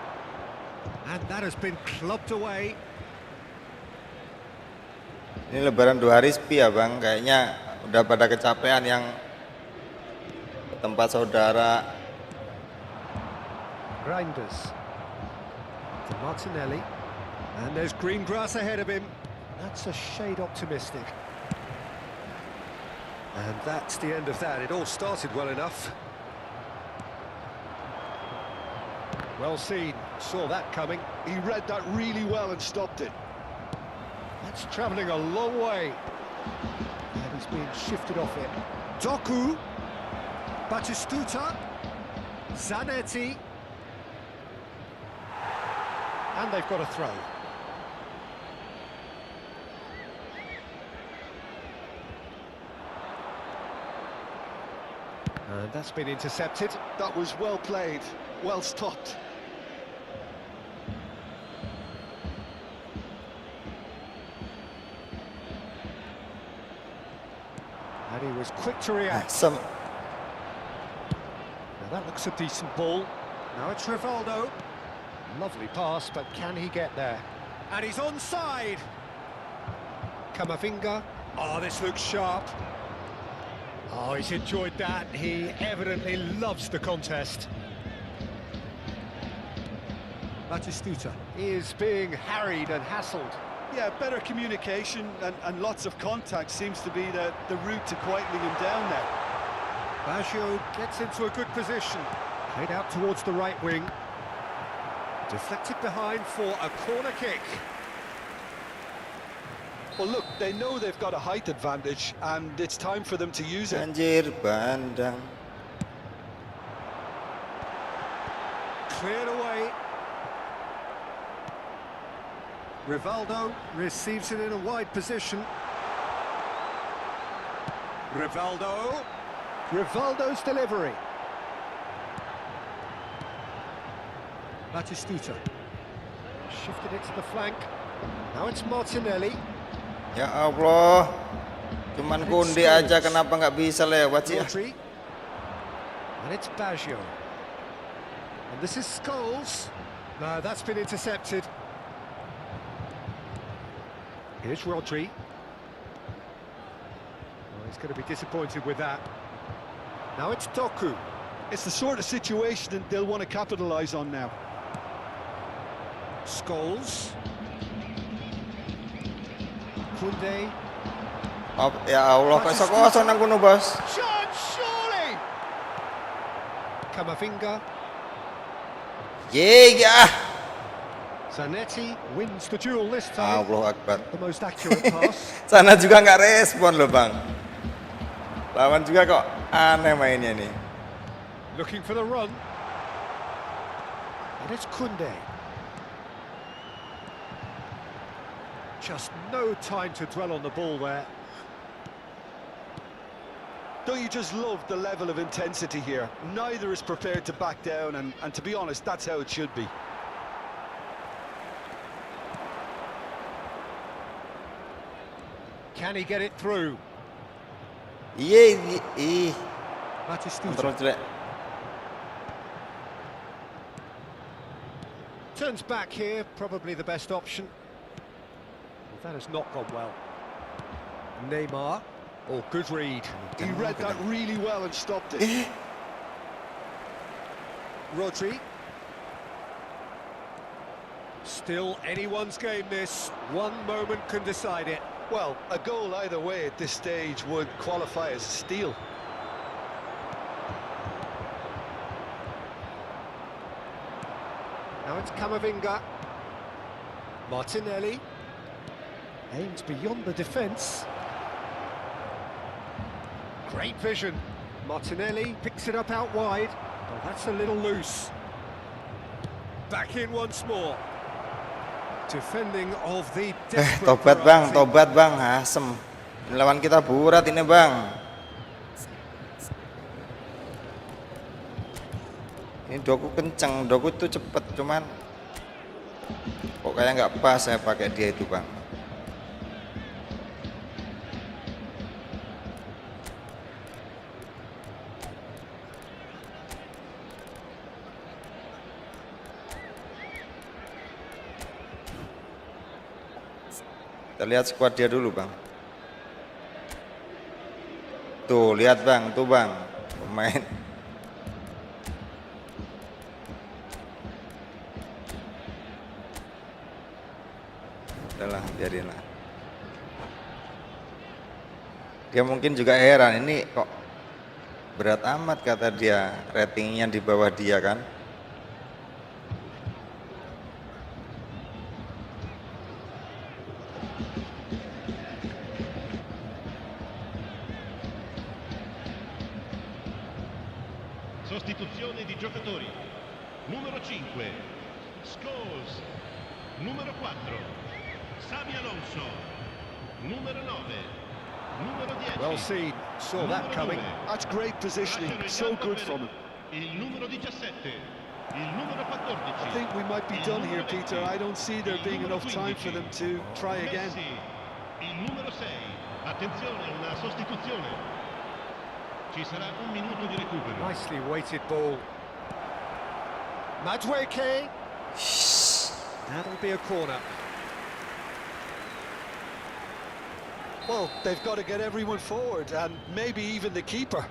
And that has been clubbed away. Ini lebaran 2 hari sepi ya bang, kayaknya udah pada kecapean yang ke tempat saudara. Reinders. To Martinelli. And there's green grass ahead of him. That's a shade optimistic. And that's the end of that. It all started well enough. Well seen, saw that coming. He read that really well and stopped it. That's travelling a long way. And he's being shifted off it. Doku. Batistuta. Zanetti. And they've got a throw. And that's been intercepted. That was well played, well stopped. And he was quick to react. Some Now that looks a decent ball. Now it's Rivaldo. Lovely pass, but can he get there? And he's onside. Kamavinga. Oh, this looks sharp. Oh, he's enjoyed that. He evidently loves the contest. Batistuta is being harried and hassled. Yeah, better communication and lots of contact seems to be the route to quietening him down now. Baggio gets into a good position. Played out towards the right wing. Deflected behind for a corner kick. Well, look, they know they've got a height advantage, and it's time for them to use it. banjir bandang. Cleared away. Rivaldo receives it in a wide position. Rivaldo. Rivaldo's delivery. Batistuta. Shifted it to the flank. Now it's Martinelli. Ya Allah, cuman Kunde aja kenapa nggak bisa lewat sih ya? Rodri. And it's Baggio. And this is Scholes. No, that's been intercepted. Here's Rodri. Oh, he's going to be disappointed with that. Now it's Doku. It's the sort of situation that they'll want to capitalise on now. Scholes. Kunde. Oh, ya Allah, kosong nang kuno bos. Chance, surely! Camavinga. Ya. Zanetti wins the duel this time. Allahu Akbar. The most accurate pass. Sana juga nggak respon loh bang. Lawan juga kok aneh mainnya nih. Looking for the run. And it's Kunde. Just no time to dwell on the ball there. Don't you just love the level of intensity here? Neither is prepared to back down, and to be honest, that's how it should be. Can he get it through? Iya. Batistuta Kontrol jelek. turns back here, probably the best option. Well, that has not gone well. Neymar. Oh, good read. He read that really well and stopped it. Rodri. Still anyone's game this. One moment can decide it. Well, a goal either way at this stage would qualify as a steal. Now it's Camavinga. Martinelli. Aims beyond the defence. Great vision. Martinelli picks it up out wide. Oh, that's a little loose. Back in once more. Defending of the desperate Tobat bang, asem. Lawan kita burat ini bang. Ini Doku kenceng, Doku itu cepet, cuman kok kayak nggak pas saya pakai dia itu bang. Kita lihat skuad dia dulu bang. Tuh lihat bang, tuh bang pemain. Udahlah biarin lah. Dia mungkin juga heran ini kok berat amat kata dia, ratingnya di bawah dia kan. Sostituzione di giocatori. Numero 5, Scholes. Numero 4, Xabi Alonso. Numero 9, numero 10. well seen. Saw that coming. That's great positioning, so good from him. Il numero 17, il numero 14. I think we might be done here, Peter. I don't see there being enough time for them to try again. Messi, il numero 6. Attenzione, una sostituzione. Ci sarà un minuto di recupero. Nicely weighted ball. Madueke. That'll be a corner. Well, they've got to get everyone forward, and maybe even the keeper.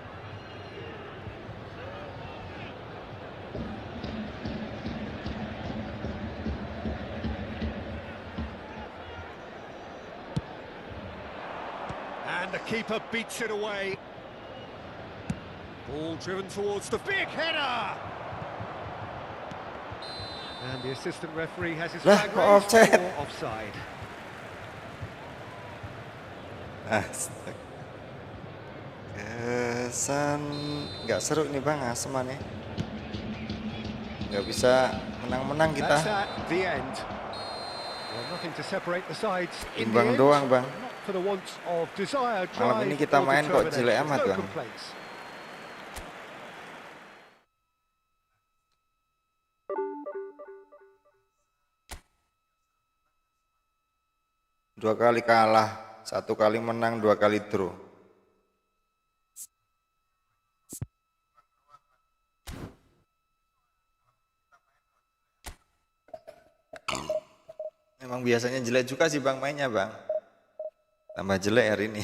And the keeper beats it away. Ball driven towards the big header. And the assistant referee has his flag raised offside. for offside. Astaga. Kesan nggak seru nih bang, asem nih. Nggak bisa menang-menang kita. That's at the end. Well, nothing to separate the sides. In the Imbang end, doang bang. not for the want of desire, Malam ini drive, kita or main kok jelek determination. amat No bang. complaints. 2 kali kalah, 1 kali menang, 2 kali draw. Memang biasanya jelek juga sih Bang mainnya Bang. Tambah jelek hari ini.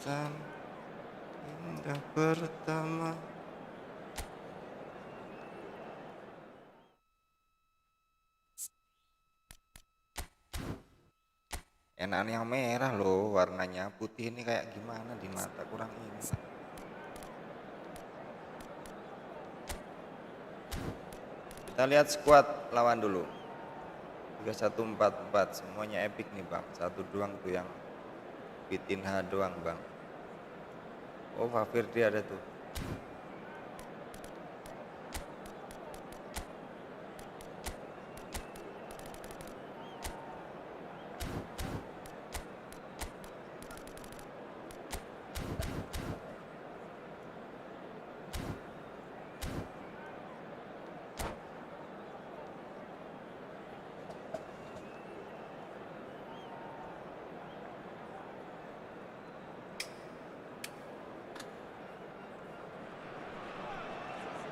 Kesan indah pertama. Enakan yang merah loh, warnanya putih ini kayak gimana di mata, kurang ini. Kita lihat squad lawan dulu. 3144 semuanya epic nih Bang. Satu doang tuh yang Vitinha doang Bang. Oh, Favirdi ada tuh.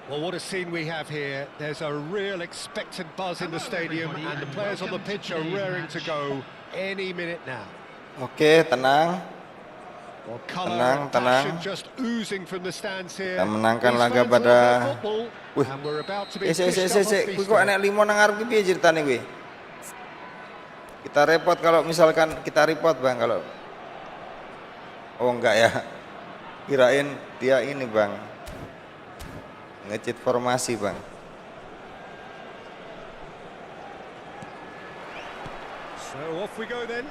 Well, what a scene we have here. There's a real expectant buzz in the stadium and the players on the pitch are raring to go any minute now. Oke, tenang. Well, colour Tenang, and passion tenang. just oozing from the stands here. Kita menangkan These laga fans love pada their football, Wih. and we're about to be Kuwi fished up off kok feasting. enek 5 nang ngarep ki piye ceritane kuwi? Kita repot kalau misalkan kita report Bang kalau. Oh enggak ya. Kirain dia ini Bang. Ngecit formasi Bang. So off we go then.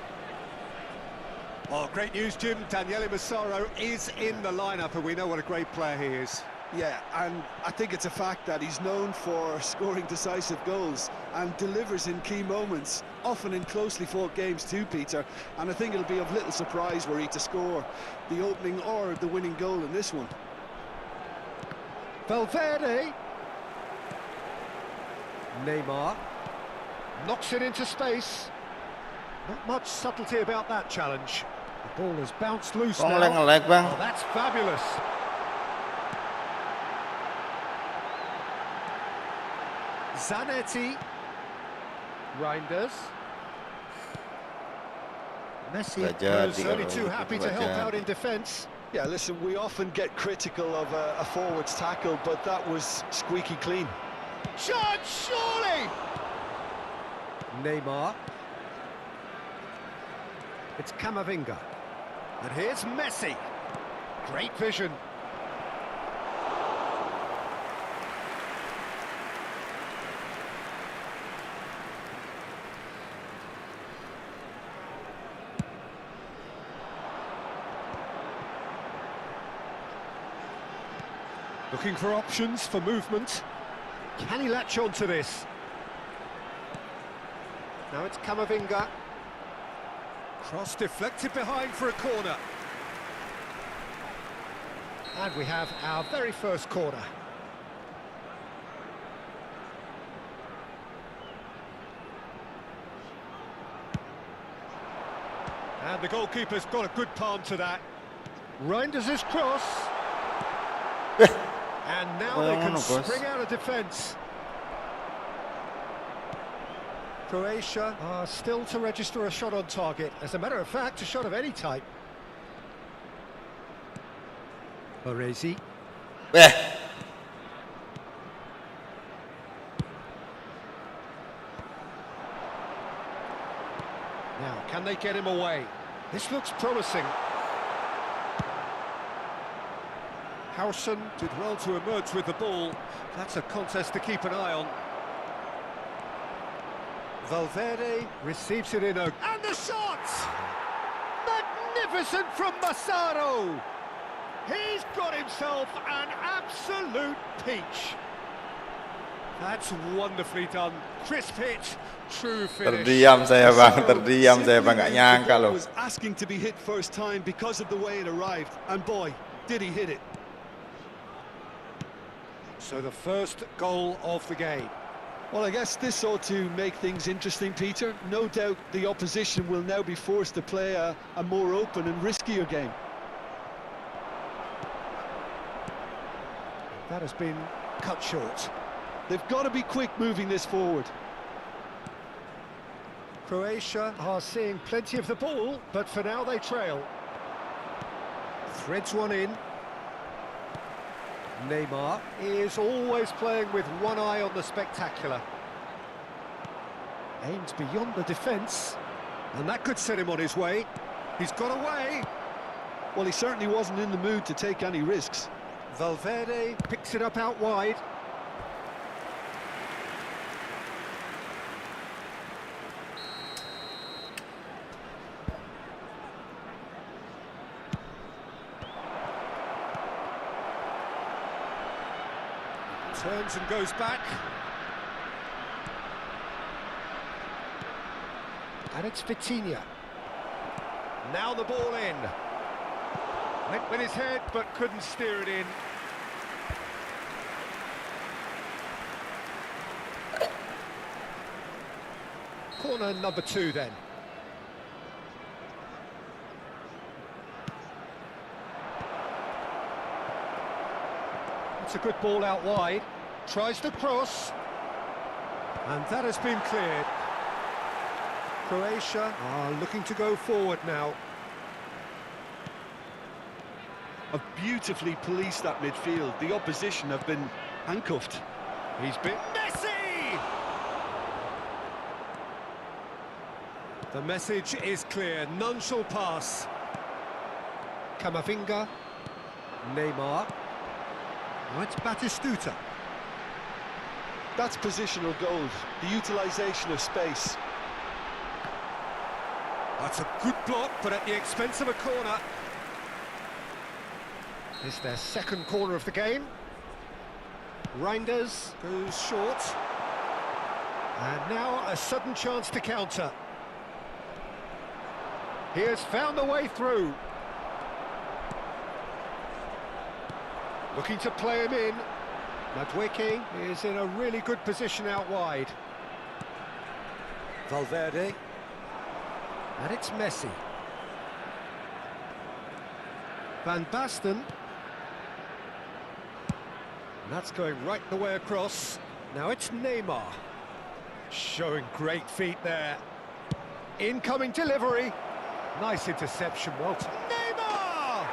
Oh, great news, Jim. Daniele Massaro is in the lineup, and we know what a great player he is. Yeah, and I think it's a fact that he's known for scoring decisive goals and delivers in key moments, often in closely fought games too, Peter. And I think it'll be of little surprise were he to score the opening or the winning goal in this one. Valverde. Neymar. Knocks it into space. Not much subtlety about that challenge. The ball has bounced loose Kok now. ngelek Bang? Oh, that's fabulous. Zanetti. Reinders. Messi Nggak jadi was only kalau too gitu, happy to nggak help jadi. out in defence. Yeah, listen, we often get critical of a forward's tackle, but that was squeaky clean. Shot, surely! Neymar. It's Camavinga. And here's Messi. Great vision. Looking for options for movement. Can he latch on to this? Now it's Camavinga. Cross deflected behind for a corner. And we have our very first corner. And the goalkeeper's got a good palm to that. Reinders his cross. And now they can spring out of defence. Croatia are still to register a shot on target. As a matter of fact, a shot of any type. Baresi. Now, can they get him away? This looks promising. Howson did well to emerge with the ball. That's a contest to keep an eye on. Valverde receives it in a... And the shot! Magnificent from Massaro. He's got himself an absolute peach. That's wonderfully done. Crisp hit, true finish. Terdiam saya bang, terdiam saya bang, nggak Simply nyangka the ball loh. was asking to be hit first time because of the way it arrived, and boy, did he hit it. So the first goal of the game. Well, I guess this ought to make things interesting, Peter. No doubt the opposition will now be forced to play a more open and riskier game. That has been cut short. They've got to be quick moving this forward. Croatia are seeing plenty of the ball, but for now they trail. Threads one in. Neymar is always playing with one eye on the spectacular. Aims beyond the defence, and that could set him on his way. He's got away. Well, he certainly wasn't in the mood to take any risks. Valverde picks it up out wide. Turns and goes back. And it's Vitinha. Now the ball in. Went with his head, but couldn't steer it in. Corner number 2 then. It's a good ball out wide. Tries to cross. And that has been cleared. Croatia are looking to go forward now. Have beautifully policed that midfield. The opposition have been handcuffed. He's been Messi! The message is clear. None shall pass. Camavinga. Neymar. Oh, it's Batistuta. That's positional goals, the utilisation of space. That's a good block, but at the expense of a corner. It's their second corner of the game. Reinders goes short. And now a sudden chance to counter. He has found a way through. Looking to play him in. Madueke is in a really good position out wide. Valverde. And it's Messi. Van Basten. And that's going right the way across. Now it's Neymar. Showing great feet there. Incoming delivery. Nice interception, Walter. Neymar!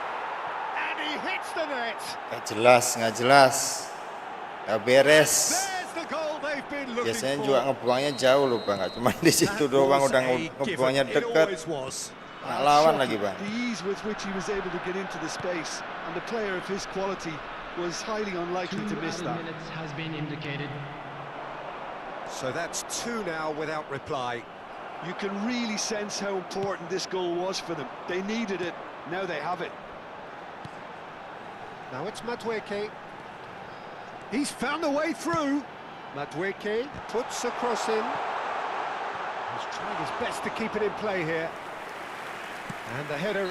And he hits the net. Nggak jelas, nggak jelas. Nggak beres. There's the goal they've been looking Biasanya for. juga ngebuangnya jauh loh bang, nggak cuma di situ That doang was udah a ngebuangnya given. It deket. always was. Nggak lawan lagi bang. The ease with which he was able to get into the space, and the player of his quality was highly unlikely to miss that. minutes has been indicated. So that's 2 now without reply. You can really sense how important this goal was for them. They needed it, now they have it. Now it's Madueke. He's found a way through. Madueke puts a cross in. He's tried his best to keep it in play here. And the header.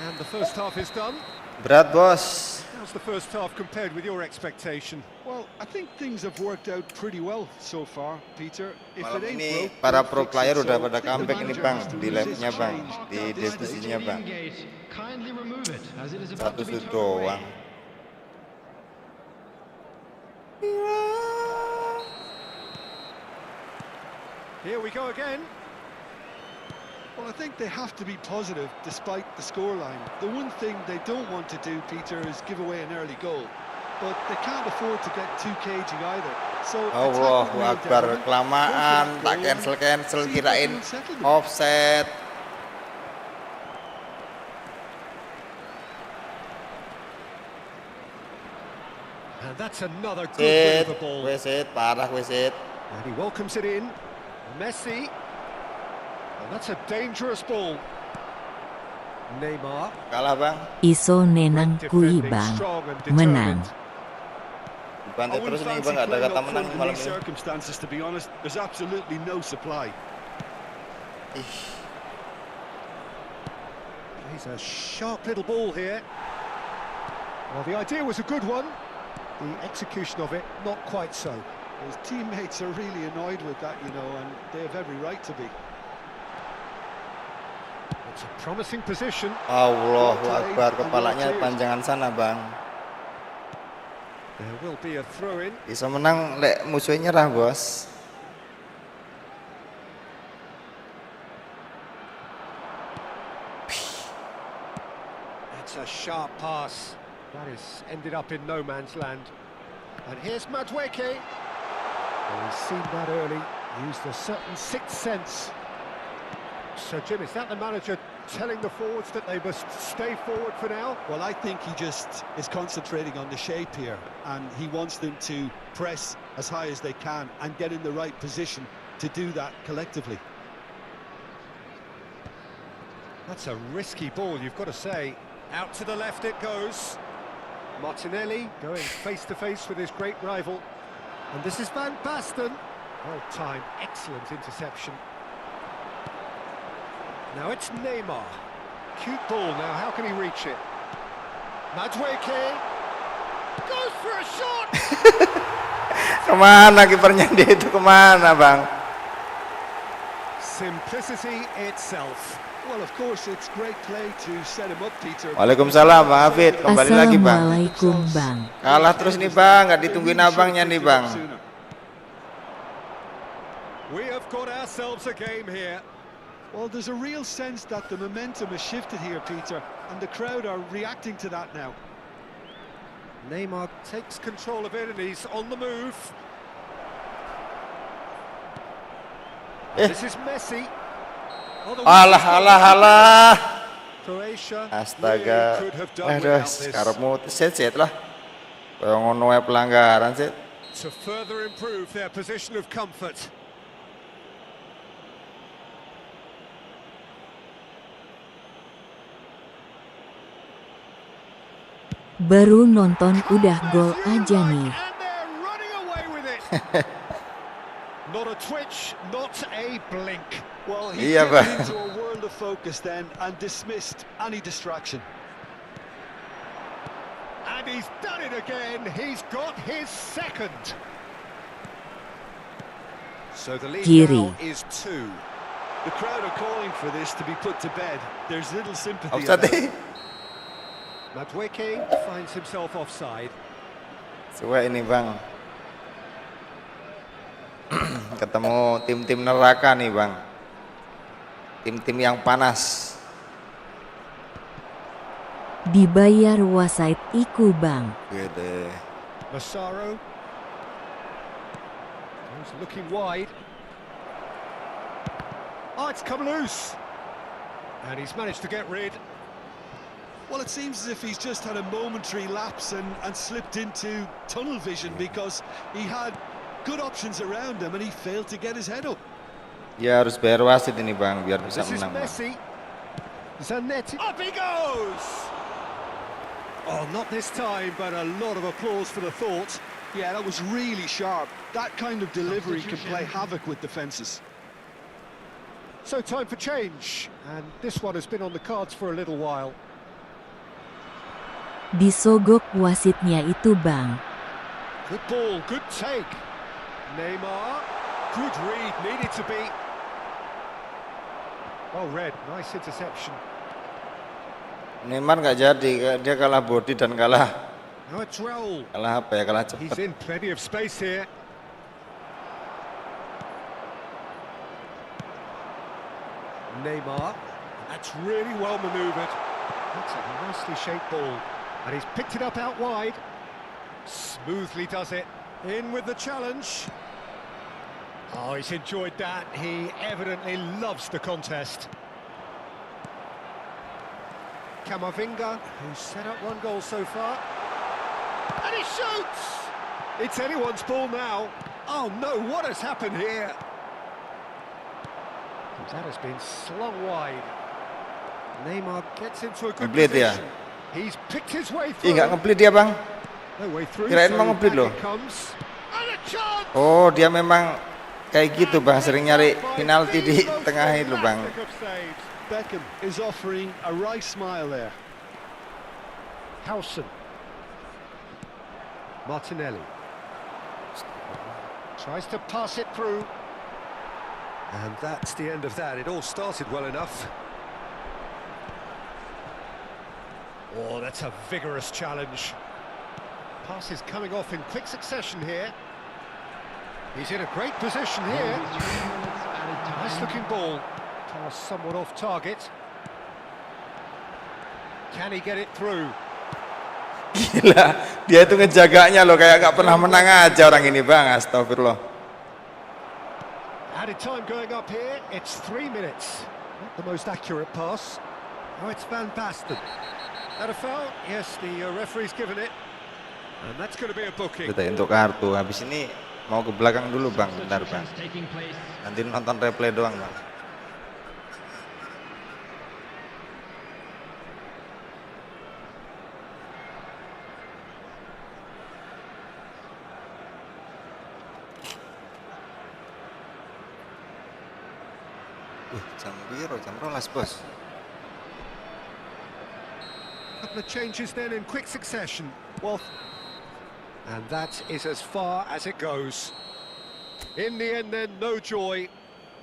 And the first half is done. Berat bos. How's the first half compared with your expectation? Well, I think things have worked out pretty well so far, Peter. If Malam it ain't ini broke, para don't pro fix player it. udah So pada I think the comeback ini manager bang, has to di use his labnya bang, change di at this divisinya stage. bang. Gate, kindly remove it as it is about Satu to be sudut thrown away. doang. Here we go again. Well, I think they have to be positive despite the scoreline. The one thing they don't want to do, Peter, is give away an early goal. But they can't afford to get too cagey either. So Allahu Akbar, kelamaan, tak cancel kirain offset. And that's another good win Sit, of the ball. wesit, parah wesit. And he welcomes it in. Messi. And that's a dangerous ball. Neymar. Kalah bang. Iso nenang kui Defending bang. strong and Menang. determined. Bantai I terus wouldn't nih fancy bang, nggak ada playing kata up menang front in malam these ini. circumstances, to be honest. There's absolutely no supply. Ih, He's a sharp little ball here. Well, the idea was a good one. The execution of it, not quite so. His teammates are really annoyed with that, you know, and they have every right to be. It's a promising position. Allahu Akbar, kepalanya panjangan sana bang. There will be a throw-in. Bisa menang, lek musuhnya nyerah bos. It's a sharp pass. That is ended up in no man's land. And here's Madueke. Well, he's seen that early, used a certain sixth sense. So, Jim, is that the manager telling the forwards that they must stay forward for now? Well, I think he just is concentrating on the shape here, and he wants them to press as high as they can and get in the right position to do that collectively. That's a risky ball, you've got to say. Out to the left it goes. Martinelli going face-to-face with his great rival. And this is Van Basten. Well timed, excellent interception. Now it's Neymar. Cute ball now, how can he reach it? Madueke goes for a shot! Kemana kipernya dia itu, kemana bang? Simplicity itself. Well, of course, it's great play to set him up, Peter. Waalaikumsalam Bang Hafid, kembali lagi bang. Assalamualaikum bang. Kalah terus nih bang, nggak ditungguin abangnya nih bang. We have got ourselves a game here. Well, there's a real sense that the momentum has shifted here, Peter, and the crowd are reacting to that now. Neymar takes control of it and he's on the move. This is Messi. Oh, the Alah, alah, alah. Croatia Astaga. really could have done Aduh, without this. karepmu set lah. Kayak ngono wae pelanggaran set. To further improve their position of comfort. Baru nonton udah gol aja nih. And they're running away with it. Not a twitch, not a blink. Well, he Iya, got Bang. into a world of focus then and dismissed any distraction. And he's done it again. He's got his second. So the lead Kiri. now is 2. The crowd are calling for this to be put to bed. There's little sympathy Offside about deh. it. Madueke finds himself offside. Coba ini bang. Ketemu tim-tim neraka nih bang. Tim-tim yang panas. Dibayar wasit iku bang. Gede. Massaro goes looking wide. Oh, it's come loose. And he's managed to get rid. Well, it seems as if he's just had a momentary lapse and slipped into tunnel vision because he had good options around him and he failed to get his head up. Dia harus bayar wasit ini bang, biar bisa This is menang bang. Messi. Zanetti. Up he goes! Oh, not this time, but a lot of applause for the thought. Yeah, that was really sharp. That kind of delivery can play havoc with defences. So time for change, and this one has been on the cards for a little while. Disogok wasitnya itu bang. Good ball, good take. Neymar, good read, needed to be. Well read, nice interception. Neymar nggak jadi, dia kalah body dan kalah Now it's Raul. apa ya, kalah He's cepet. in plenty of space here. Neymar, that's really well manoeuvred. That's a nicely shaped ball. And he's picked it up out wide. Smoothly does it. In with the challenge. Oh, he's enjoyed that. He evidently loves the contest. Camavinga, who's set up one goal so far. And he shoots! It's anyone's ball now. Oh no, what has happened here? That has been slung wide. Neymar gets into a good Ngeblit ya? position. He's picked his way Ih, through. nggak ngeblit dia bang. No way through. Kirain So mau ngeblit back loh. it comes. And a chance. Oh, dia memang kayak gitu bang, sering nyari penalti di tengah itu bang. Fantastic of saves. Beckham is offering a right smile there. Howson. Martinelli. Tries to pass it through. And that's the end of that. It all started well enough. Oh, that's a vigorous challenge. Pass is coming off in quick succession here. He's in a great position here. Nice looking ball. Pass somewhat off target. Can he get it through? Gila, dia itu ngejaganya loh, kayak nggak pernah menang aja orang ini bang. Astagfirullah. Added time going up here. It's 3 minutes. Not the most accurate pass. Oh, it's Van Basten. That a foul? Yes, the referee's given it. And that's going to be a booking. Kita untuk kartu. Habis ini mau ke belakang dulu bang, bentar bang. taking place. Nanti nonton replay doang bang. Jam biru, jam 12 bos. Couple of changes then in quick succession. Well, and that is as far as it goes. In the end then, no joy.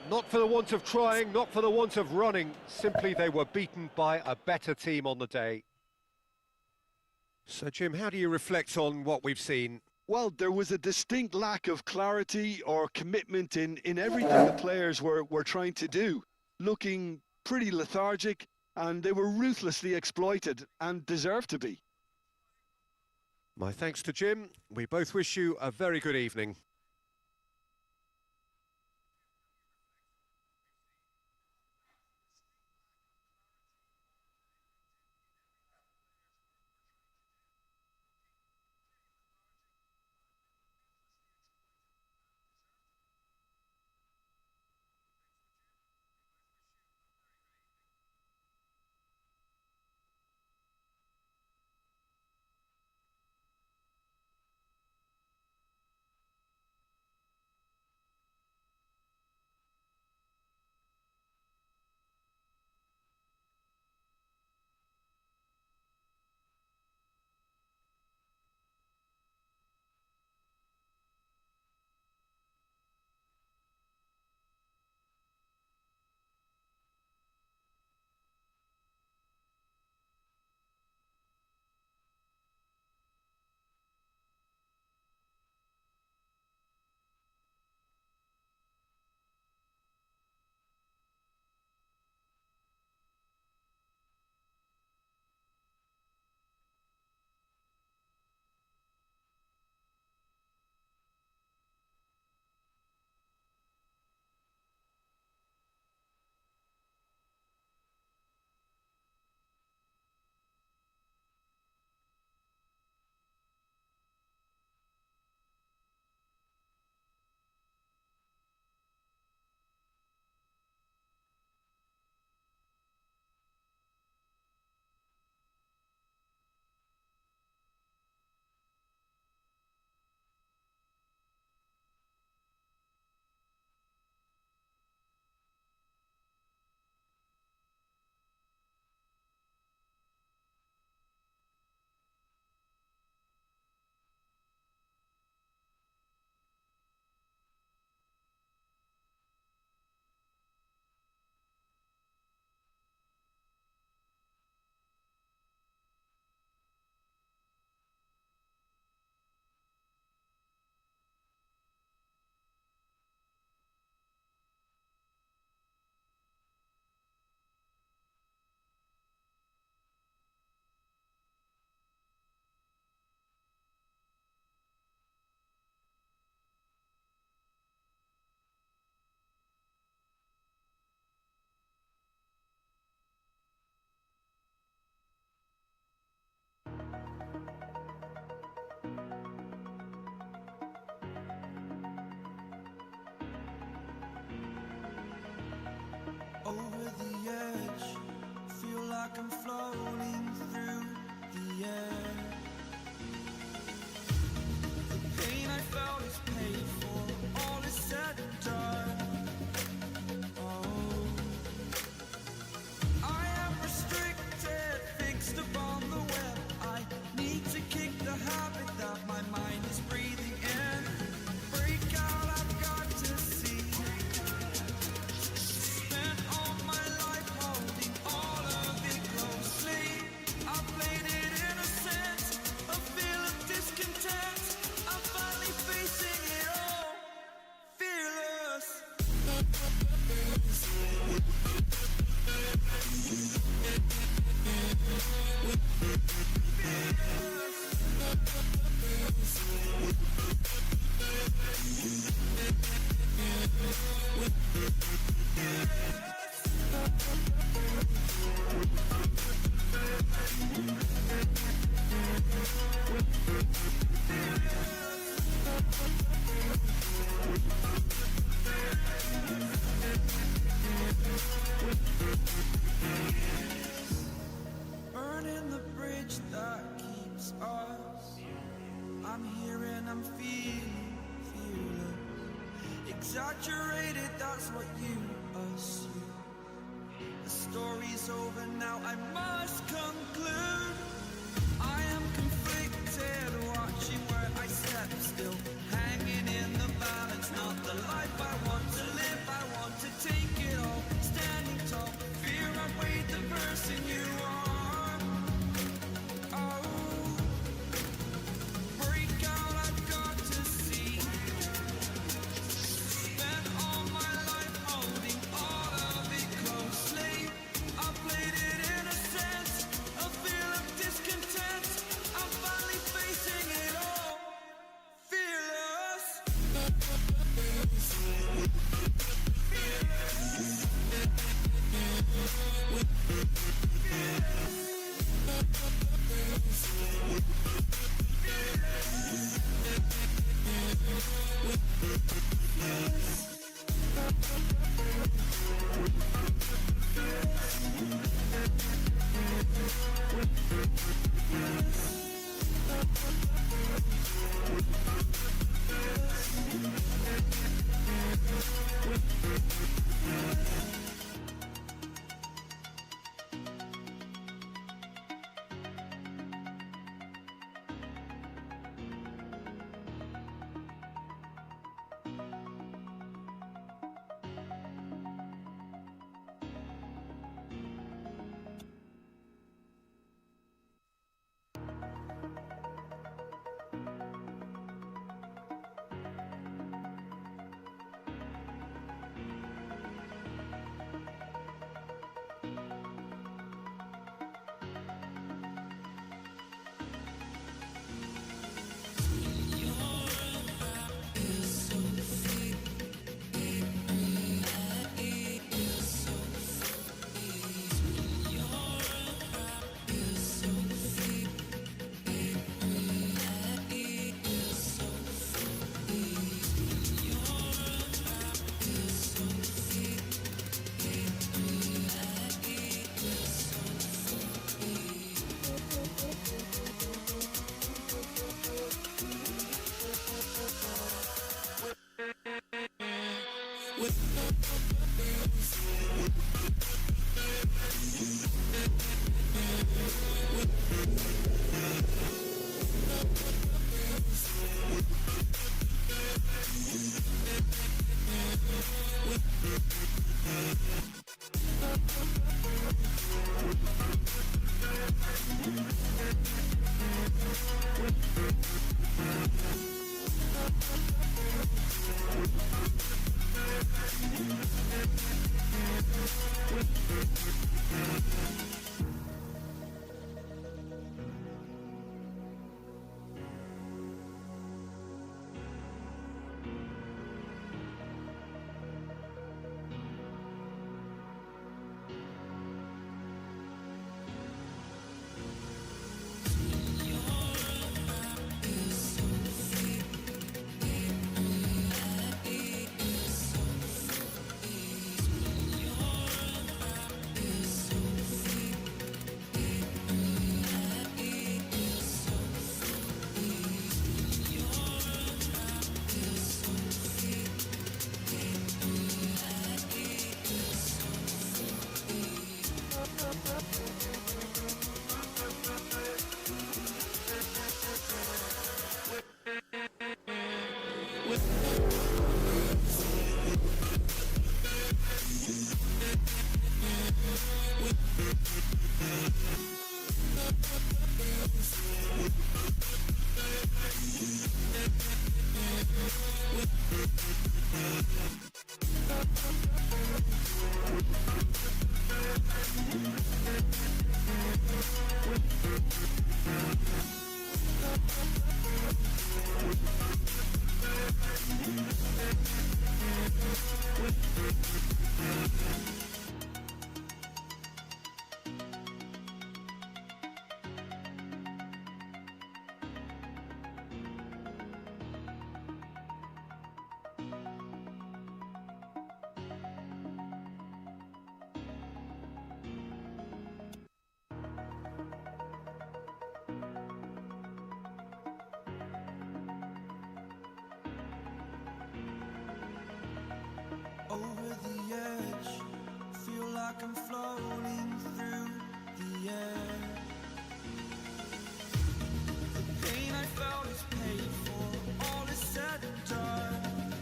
Not for the want of trying, not for the want of running. Simply they were beaten by a better team on the day. So Jim, how do you reflect on what we've seen? Well, there was a distinct lack of clarity or commitment in everything the players were trying to do. Looking pretty lethargic, and they were ruthlessly exploited and deserved to be. My thanks to Jim. We both wish you a very good evening. like I'm floating through the air. The pain I felt is paid for, all is said and done. Oh, I am restricted, fixed upon the web. I need to kick the habit that my mind is breathing in. Break out, I've got to see. Spent all my life holding all of it closely. I played it innocent, a feel of discontent. I'm finally facing it all, fearless. Burning the bridge that keeps us. I'm here and I'm feeling fearless. Exaggerated, that's what you assume. The story's over now, I must conclude. I am conflicted, watching where I step still, hanging in the balance. Not the life I want to live, I want to take it all. Standing tall, fear I weighed the person you are. Oh, break out, I've got to see. Spent all my life holding all of it closely. I played it innocent, a feel of discontent. I'm finally facing it all, fearless. like I'm floating through the air. The pain I felt is paid for, all is said and done.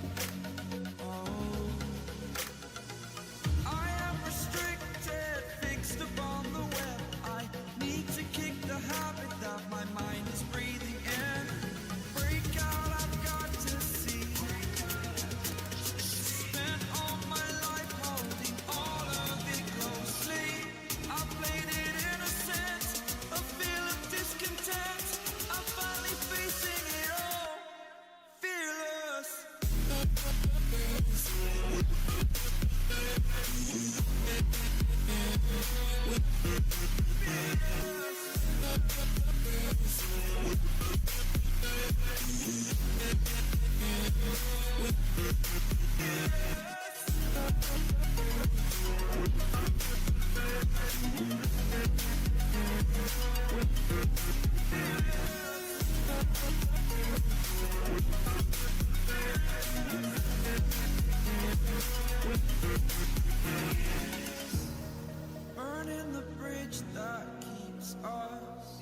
Oh, I am restricted, fixed upon the web. I need to kick the habit that my mind is breathing in. Break out, I've got to see. Spent all my life holding all of it closely. I played it innocent, a feel of discontent. I'm finally facing it all, fearless. Burning the bridge that keeps us.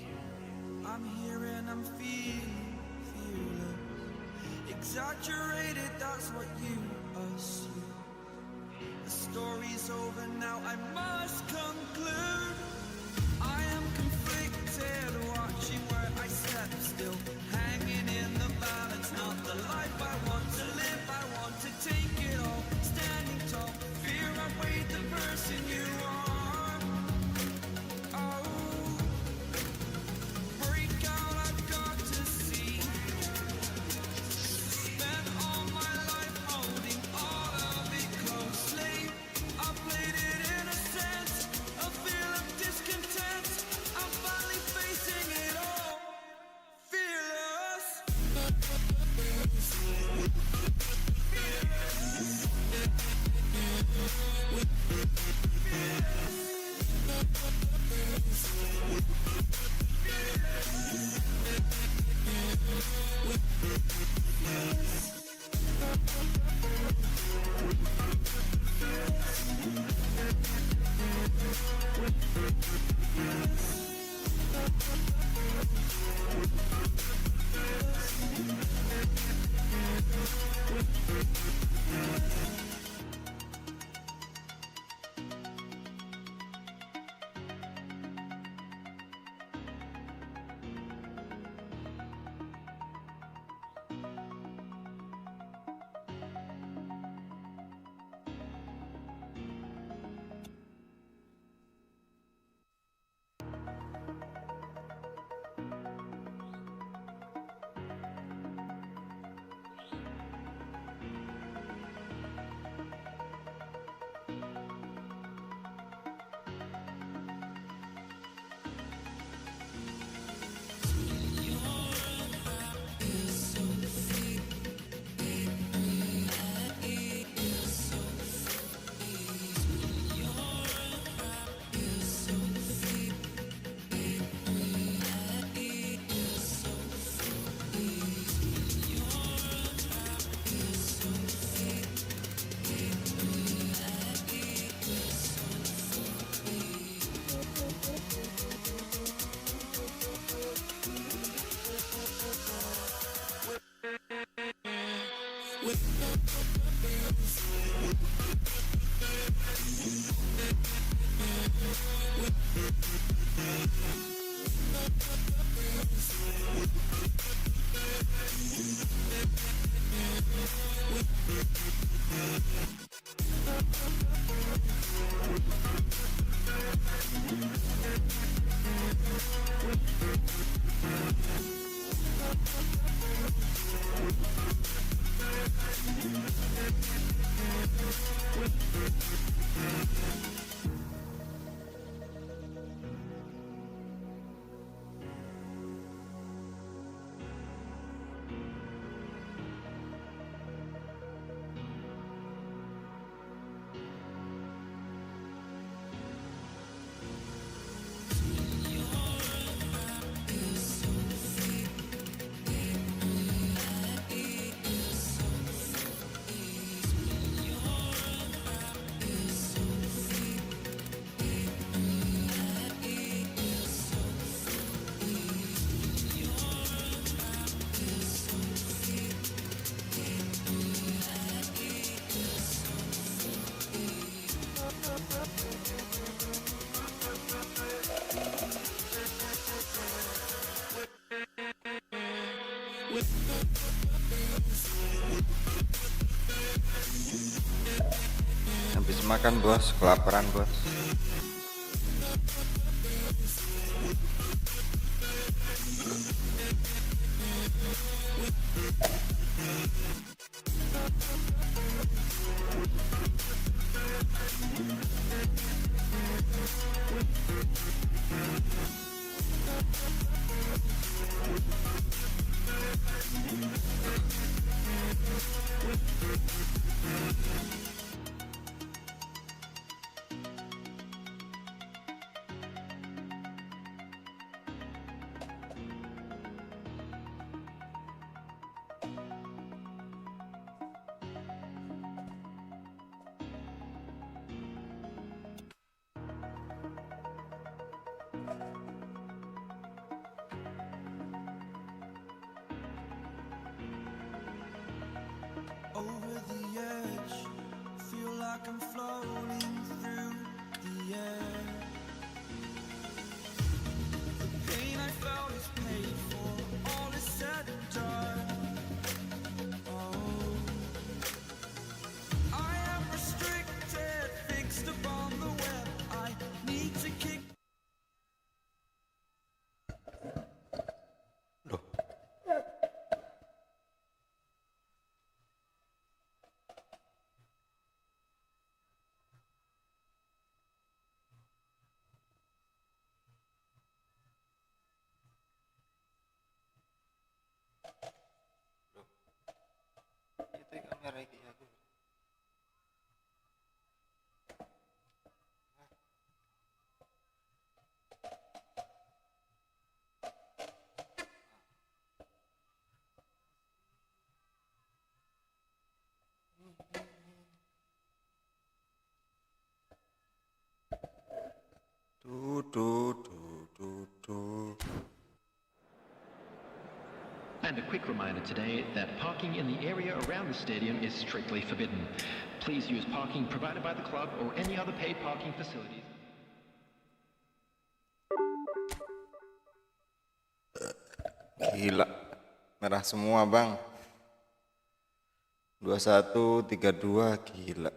I'm here and I'm feeling fearless. Exaggerated, that's what you assume. The story's over now, I must conclude. I am conflicted, watching where I step still. Hanging in the balance, not the life I want to live. I want to take it all, standing tall. Fear I weighed the person you are. Oh, break out, I've got to see. Spent all my life holding all of it closely. I played it innocent, a feel of discontent. I'm finally facing it all, fearless. makan bos, kelaparan bos. Over the edge, feel like I'm floating through the air. The pain I felt is paid for, all is said and done. Oh, I am restricted, fixed upon the web. I need to kick. Loh. Itu kamera iki aku. And a quick reminder today that parking in the area around the stadium is strictly forbidden. Please use parking provided by the club or any other paid parking facilities. Gila, merah semua bang. 2132, gila.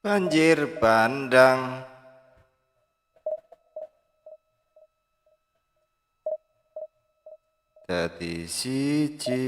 Banjir bandang. Dadi siji.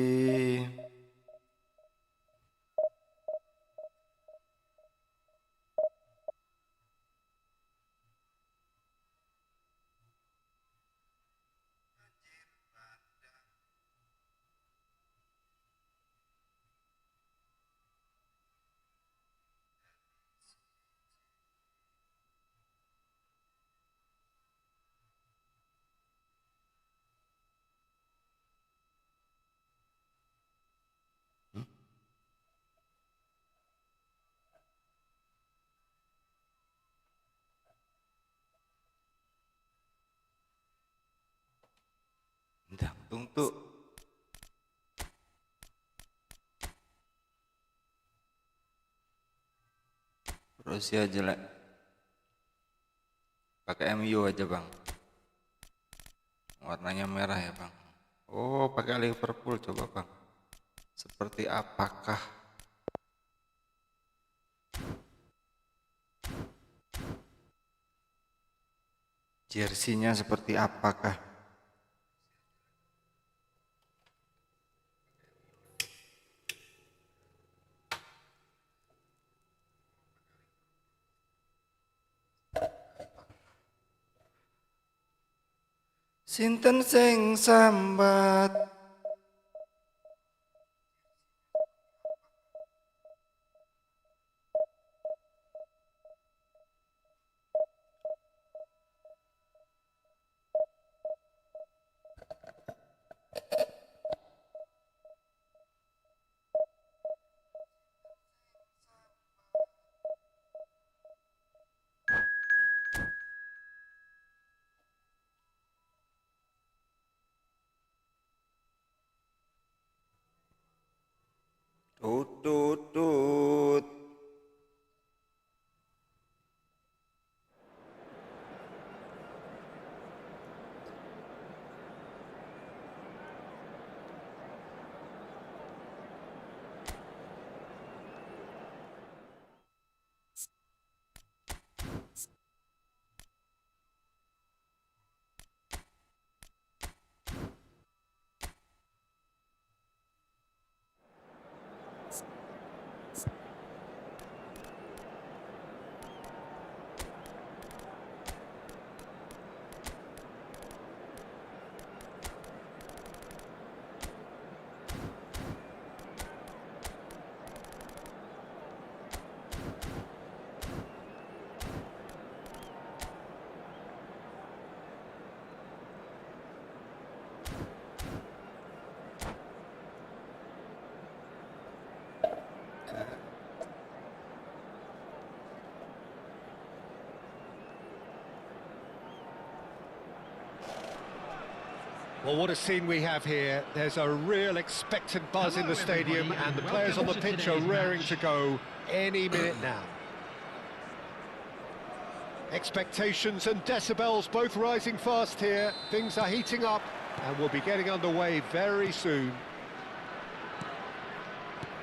Ndang tungtuk. Rusia jelek. Pakai MU aja bang. Warnanya merah ya bang. Oh pakai Liverpool coba bang. Seperti apakah? Jersinya seperti apakah? Sinten sing sambat Tut, tut. Well, what a scene we have here. There's a real expectant buzz in the stadium, and the players on the pitch are raring to go any minute now. Expectations and decibels both rising fast here. Things are heating up, and we'll be getting underway very soon.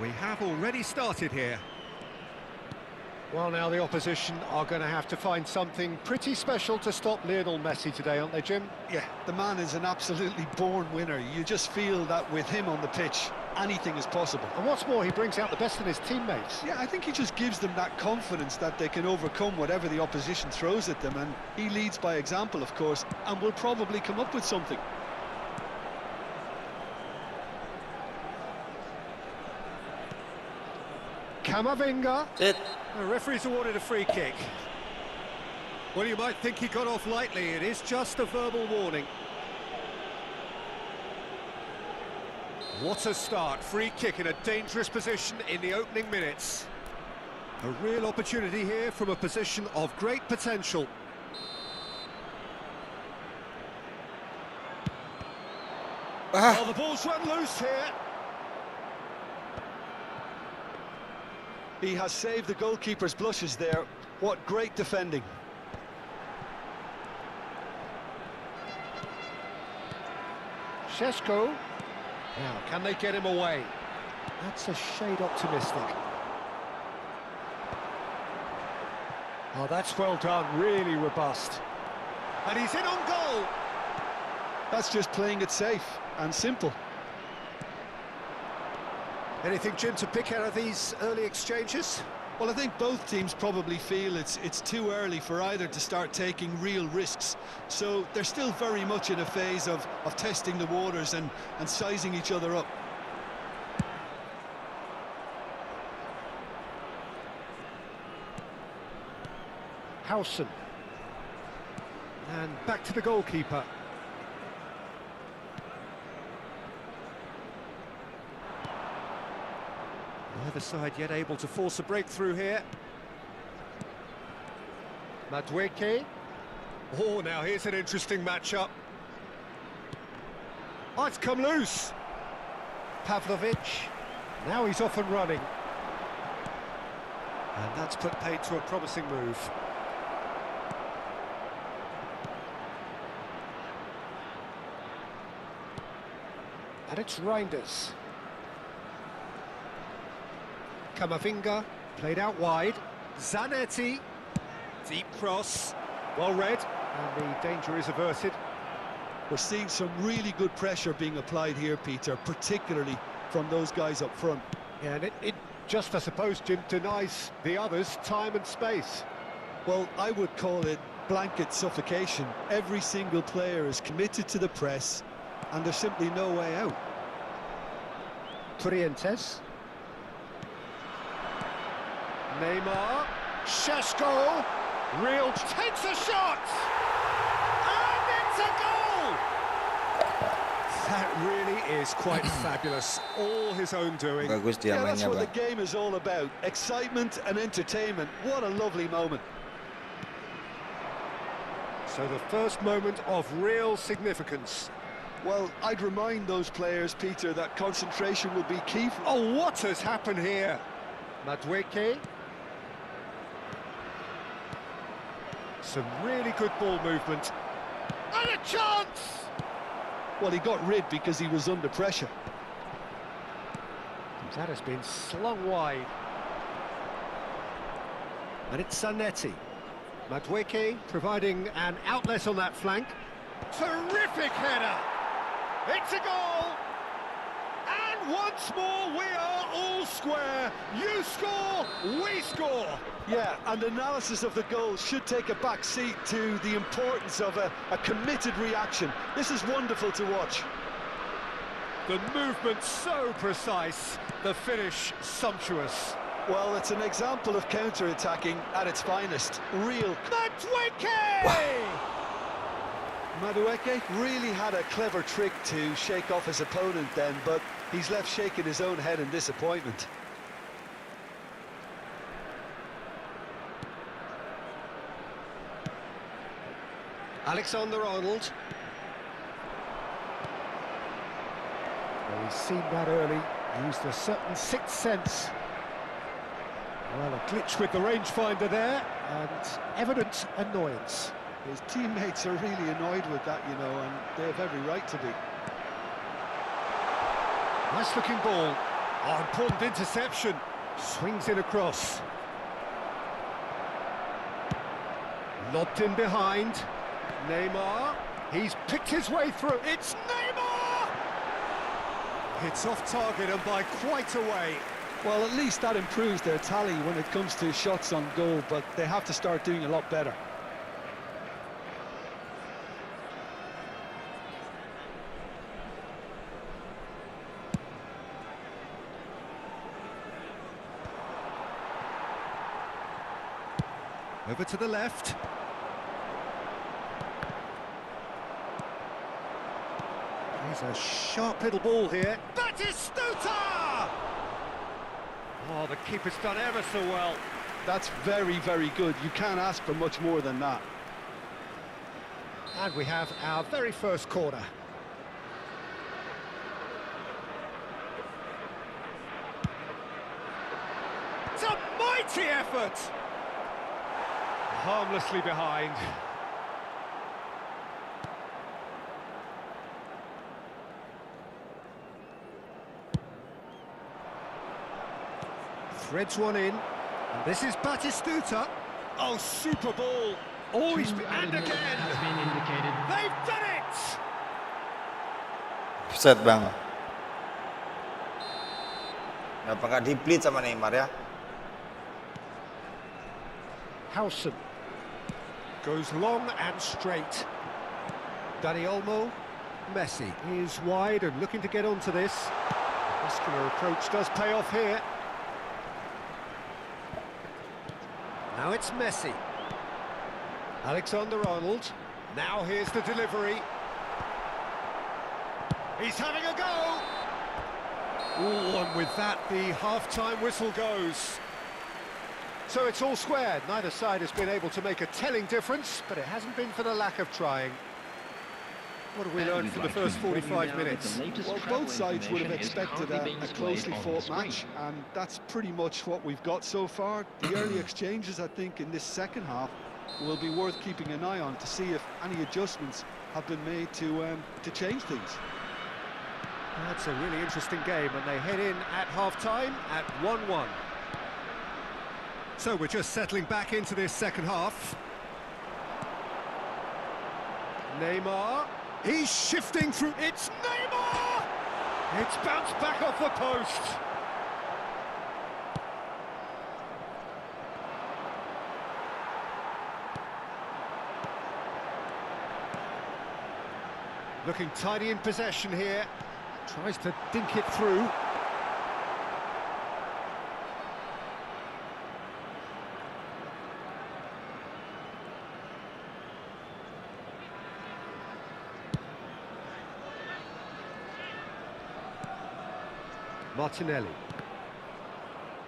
We have already started here. Well, now the opposition are going to have to find something pretty special to stop Lionel Messi today, aren't they, Jim? Yeah, the man is an absolutely born winner. You just feel that with him on the pitch, anything is possible. And what's more, he brings out the best in his teammates. Yeah, I think he just gives them that confidence that they can overcome whatever the opposition throws at them, and he leads by example, of course, and will probably come up with something. Camavinga. Sit. The referee's awarded a free kick. Well, you might think he got off lightly. It is just a verbal warning. What a start. Free kick in a dangerous position in the opening minutes. A real opportunity here from a position of great potential. Well, the ball's run loose here. He has saved the goalkeeper's blushes there. What great defending. Šeško. Now, can they get him away? That's a shade optimistic. Oh, that's well done, really robust. And he's in on goal! That's just playing it safe and simple. Anything, Jim, to pick out of these early exchanges? Well, I think both teams probably feel it's too early for either to start taking real risks. So they're still very much in a phase of testing the waters and sizing each other up. Howson. And back to the goalkeeper. Neither side yet able to force a breakthrough here. Madueke. Oh, now here's an interesting matchup. Oh, it's come loose. Pavlovic. Now he's off and running. And that's put paid to a promising move. And it's Reinders. Camavinga, played out wide. Zanetti, deep cross, well read, and the danger is averted. We're seeing some really good pressure being applied here, Peter, particularly from those guys up front. Yeah, and it just, I suppose, Jim, denies the others time and space. Well, I would call it blanket suffocation. Every single player is committed to the press, and there's simply no way out. Trientes. Neymar, Šeško, real, takes a shot, and it's a goal! That really is quite fabulous, all his own doing. Bagus dia Yeah, that's mainnya, what Bang. the game is all about. Excitement and entertainment. What a lovely moment. So the first moment of real significance. Well, I'd remind those players, Peter, that concentration will be key. Oh, what has happened here? Madueke. Some really good ball movement. And a chance! Well, he got rid because he was under pressure. That has been slung wide. And it's Zanetti. Madueke providing an outlet on that flank. Terrific header! It's a goal! And once more we are all square. You score, we score! Yeah, and analysis of the goal should take a back seat to the importance of a committed reaction. This is wonderful to watch. The movement so precise, the finish sumptuous. Well, it's an example of counter-attacking at its finest. Real. Madueke! Madueke really had a clever trick to shake off his opponent then, but he's left shaking his own head in disappointment. Alexander-Arnold. Well, he's seen that early, used a certain sixth sense. Well, a glitch with the rangefinder there, and evident annoyance. His teammates are really annoyed with that, you know, and they have every right to be. Nice-looking ball. Oh, important interception. Swings in across. Lobbed in behind. Neymar. He's picked his way through. It's Neymar! It's off target and by quite a way. Well, at least that improves their tally when it comes to shots on goal, but they have to start doing a lot better. Over to the left. There's a sharp little ball here. Batistuta! Oh, the keeper's done ever so well. That's very, very good. You can't ask for much more than that. And we have our very first corner. It's a mighty effort! Harmlessly behind. Threads one in. And this is Batistuta. Oh, super ball. Oh, he's... And again! Has been indicated. They've done it! Offside bang. Kenapa nggak di-pleat sama Neymar ya? Howson goes long and straight. Dani Olmo, Messi is wide and looking to get onto this. Muscular approach does pay off here. Now it's Messi. Alexander-Arnold. Now here's the delivery. He's having a go. Ooh, and with that, the half-time whistle goes. So it's all square. Neither side has been able to make a telling difference, but it hasn't been for the lack of trying. What have we learned from the first 45 minutes? Well, both sides would have expected a closely fought match, and that's pretty much what we've got so far. The early exchanges, I think, in this second half will be worth keeping an eye on to see if any adjustments have been made to change things. That's a really interesting game, and they head in at half-time at 1-1. So we're just settling back into this second half. Neymar, he's shifting through, it's Neymar! It's bounced back off the post. Looking tidy in possession here, tries to dink it through. Martinelli.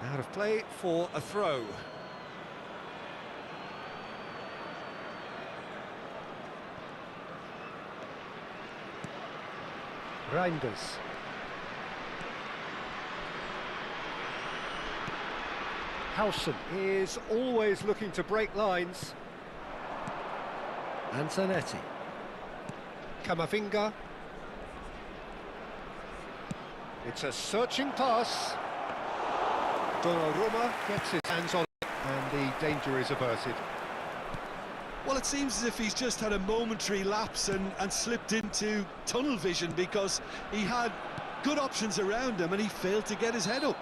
Out of play for a throw. Reinders. Howson is always looking to break lines. Antonetti. Camavinga. It's a searching pass. Donnarumma gets his hands on it and the danger is averted. Well, it seems as if he's just had a momentary lapse and slipped into tunnel vision, because he had good options around him and he failed to get his head up.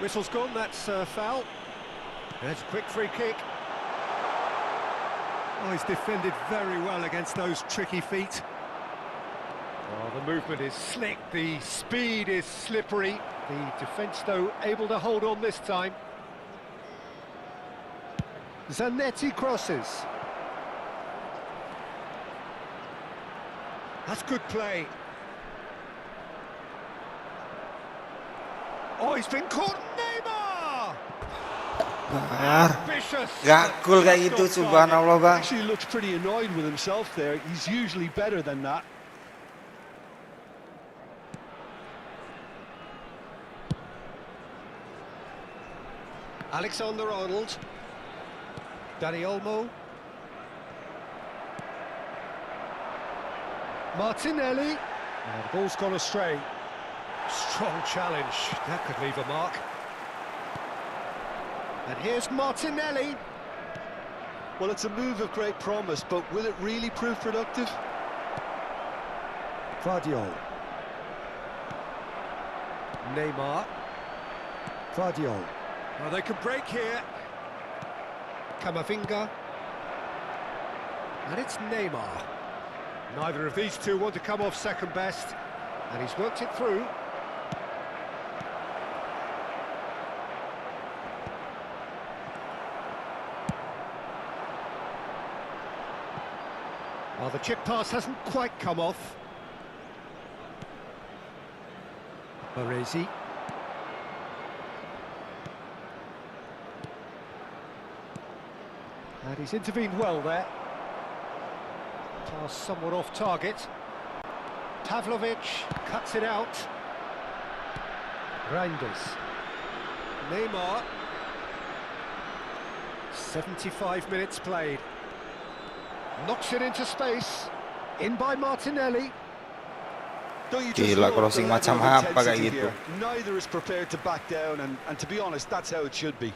Whistle's gone, that's a foul. There's a quick free kick. Oh, he's defended very well against those tricky feet. Oh, the movement is slick, the speed is slippery. The defence, though, able to hold on this time. Zanetti crosses. That's good play. Oh, he's been caught. Neymar! Ambitious. Gak cool kayak gitu, subhanallah bang. Actually looks pretty annoyed with himself there. He's usually better than that. Alexander-Arnold. Dani Olmo. Martinelli. Oh, the ball's gone astray. Strong challenge. That could leave a mark. And here's Martinelli. Well, it's a move of great promise, but will it really prove productive? Guardiola. Neymar. Guardiola. Oh, they can break here. Camavinga. And it's Neymar. Neither of these two want to come off second best, and he's worked it through. Well, the chip pass hasn't quite come off. Baresi. And he's intervened well there. Pass somewhat off target. Pavlovic cuts it out. Reinders. Neymar. 75 minutes played. Knocks it into space. In by Martinelli. Gila, crossing macam apa kayak gitu. Neither is prepared to back down, and to be honest, that's how it should be.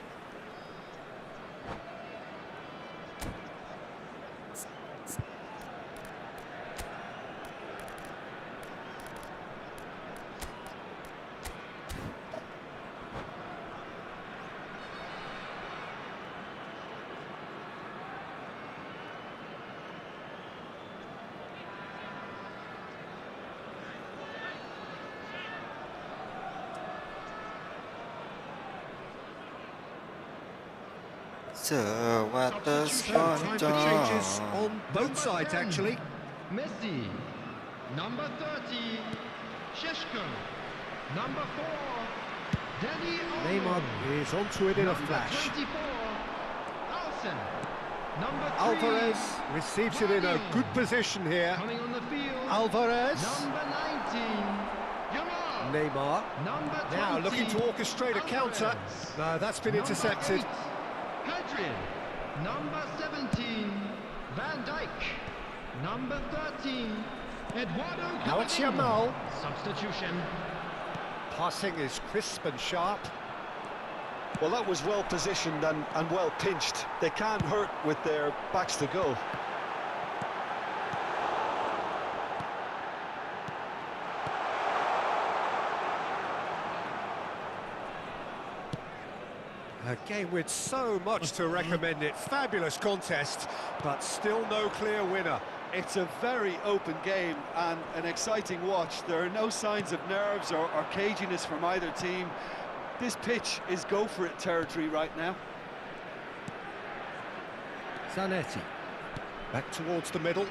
Sewates Time for changes konco. on both sides, actually. Messi. Number 30, Sheshko. Number 4, Dani Olmo. Neymar is onto it in a Number flash. 24, Alsen. Number 3, Alvarez receives it in a good position here. coming on the field. Alvarez. Number 19, Yamal. Neymar. Number 20, Now looking to orchestrate a counter. Alvarez. No, that's been intercepted. Number 8, Hadrian. Number 17, Van Dijk. Number 13, Eduardo. Now it's Camavinga. Yamal. Substitution. Passing is crisp and sharp. Well, that was well positioned and well pinched. They can't hurt with their backs to goal. A game with so much to recommend it. Fabulous contest, but still no clear winner. It's a very open game and an exciting watch. There are no signs of nerves or caginess from either team. This pitch is go-for-it territory right now. Zanetti. Back towards the middle.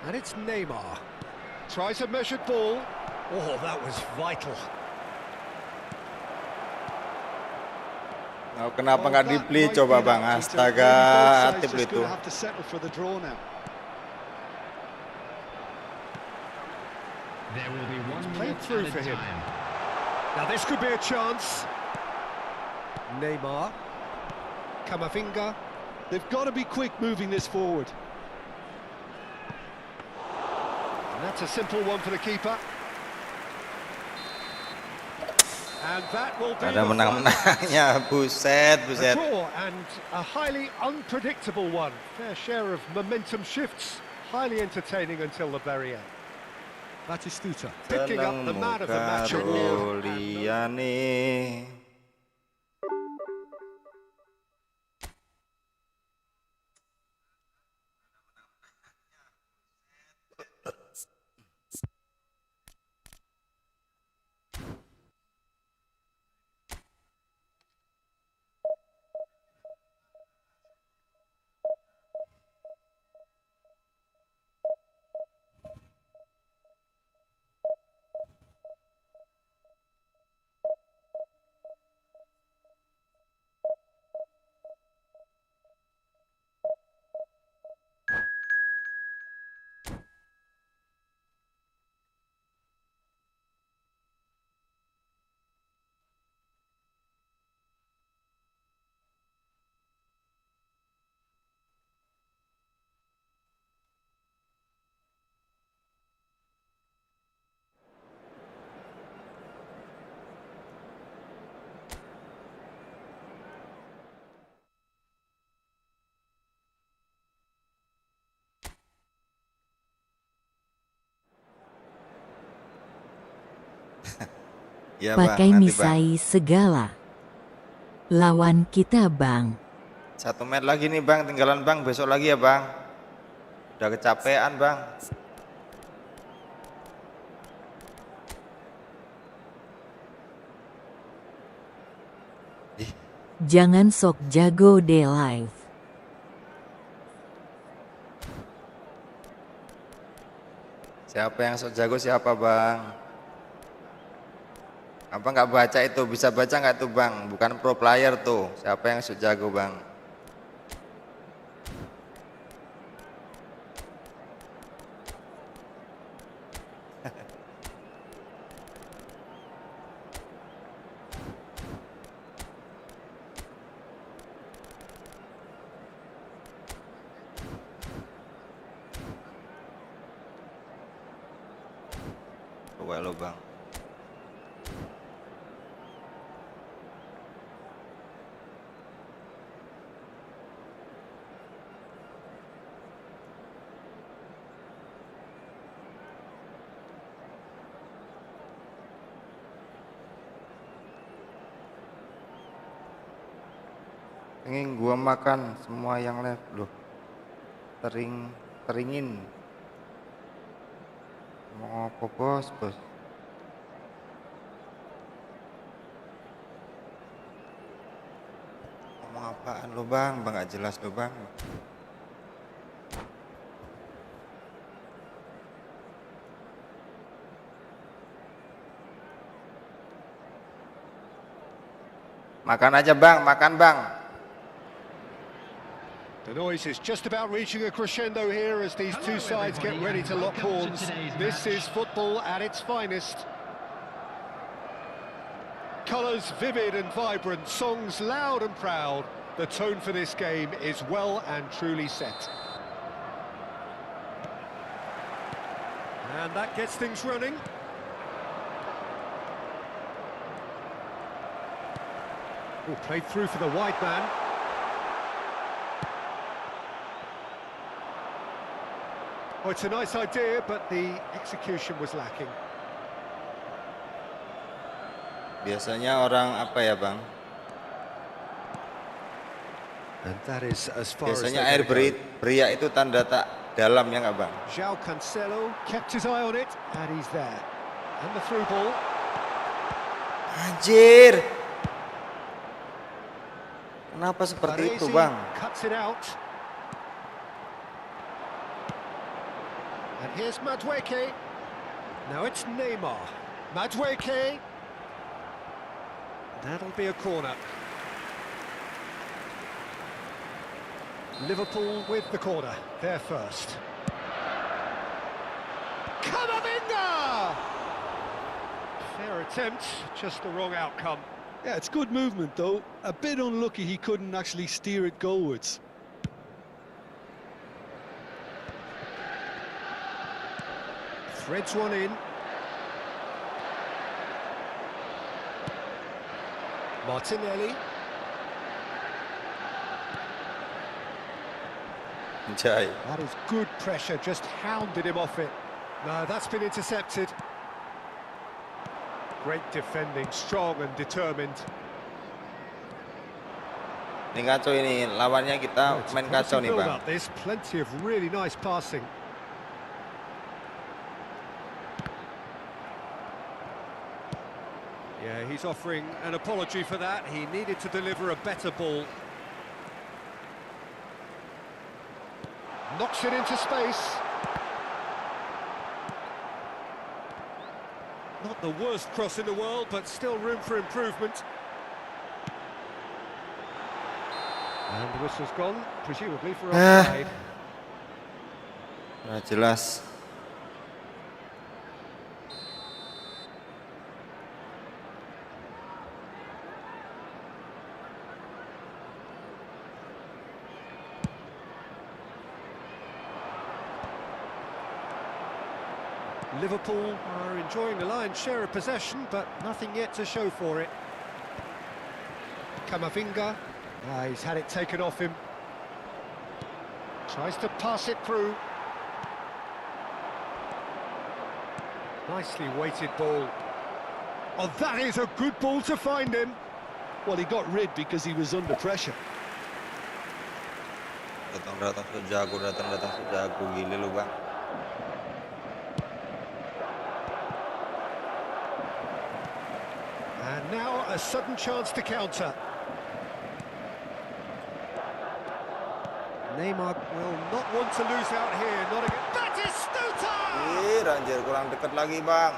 And it's Neymar. Tries a measured ball. Oh, that was vital. Oh, kenapa nggak di play coba bang? Astaga, aktif itu. through for him. Now this could be a chance. Neymar. Camavinga. They've got to be quick moving this forward. And that's a simple one for the keeper. And that will be Ada the menang-menangnya, buset, a buset. draw and a highly unpredictable one. Fair share of momentum shifts. Highly entertaining until the very end. Batistuta picking up the man of the match. Seneng muka Roliani. Ya, Bang, Pakai nanti, Bang. misai segala. Lawan kita, Bang. 1 menit lagi nih, Bang, tinggalan, Bang. Besok lagi ya, Bang. Udah kecapean, Bang. Jangan sok jago deh live. Siapa yang sok jago siapa, Bang? Apa nggak baca itu? Bisa baca nggak tuh, Bang? Bukan pro player tuh. Siapa yang sok jago, Bang? Coba lo, Bang. Pengen gua makan semua yang left loh. Teringin. Mau apa, bos? Ngomong apaan lo, Bang? Bang nggak jelas lo, Bang. Makan aja, Bang, makan, Bang. The noise is just about reaching a crescendo here as these two sides get ready to lock horns. This is football at its finest. Colours vivid and vibrant, songs loud and proud. The tone for this game is well and truly set. And that gets things running. Oh, played through for the wide man. Oh, it's a nice idea, but the execution was lacking. Biasanya orang apa ya, Bang? And that is as far Biasanya as air beriak itu tanda tak dalam ya nggak, Bang? João Cancelo kept his eye on it, and he's there. And the through ball. Anjir. Kenapa seperti itu, Bang? Cuts it out. And here's Madueke. Now it's Neymar. Madueke. That'll be a corner. Liverpool with the corner. They're first. Camavinga! attempt, just the wrong outcome. Yeah, it's good movement though. A bit unlucky he couldn't actually steer it goalwards. Threads one in. Martinelli. Jai. That is good pressure, just hounded him off it. No, that's been intercepted. Great defending, strong and determined. Ini kacau ini, lawannya kita main kacau nih bang. There's plenty of really nice passing. Yeah, he's offering an apology for that. He needed to deliver a better ball. Knocks it into space. Not the worst cross in the world, but still room for improvement. And the whistle's gone, presumably for offside. Nah, jelas. Liverpool are enjoying the lion's share of possession, but nothing yet to show for it. Camavinga, he's had it taken off him. Tries to pass it through. Nicely weighted ball. Oh, that is a good ball to find him. Well, he got rid because he was under pressure. Datang sejago, gila lu bang. And now a sudden chance to counter. Neymar will not want to lose out here. Not again. That is Stuta! Anjir, kurang dekat lagi bang.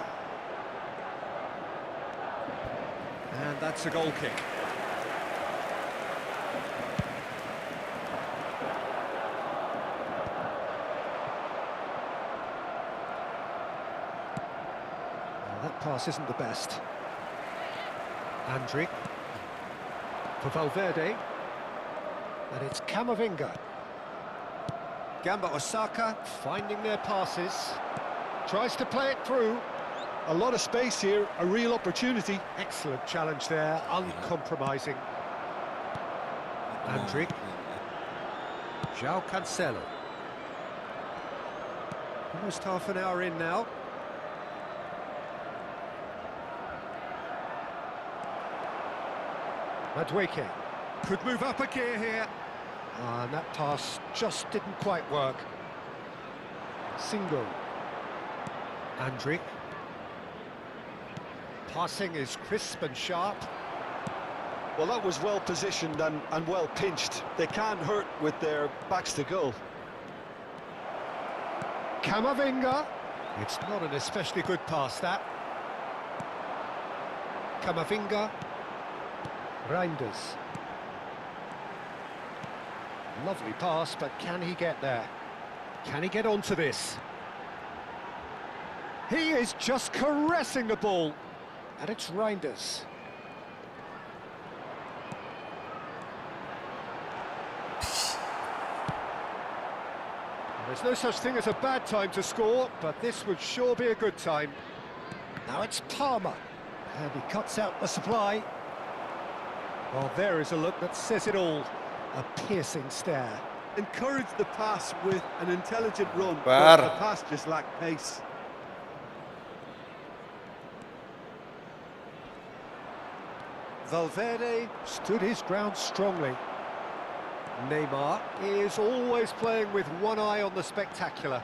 And that's a goal kick. Well, that pass isn't the best. Andrić for Valverde, and it's Camavinga. Gamba Osaka finding their passes, tries to play it through. A lot of space here, a real opportunity. Excellent challenge there, uncompromising. Andrić, João Cancelo. Almost half an hour in now. Madueke could move up a gear here. And that pass just didn't quite work. Single. Andrić. Passing is crisp and sharp. Well, that was well positioned and well pinched. They can't hurt with their backs to goal. Camavinga. It's not an especially good pass, that. Camavinga. Reinders. Lovely pass, but can he get there? Can he get onto this? He is just caressing the ball. And it's Reinders. There's no such thing as a bad time to score, but this would sure be a good time. Now it's Palmer. And he cuts out the supply. Well, there is a look that says it all. A piercing stare. Encouraged the pass with an intelligent run, Bar. but the pass just lacked pace. Valverde stood his ground strongly. Neymar is always playing with one eye on the spectacular.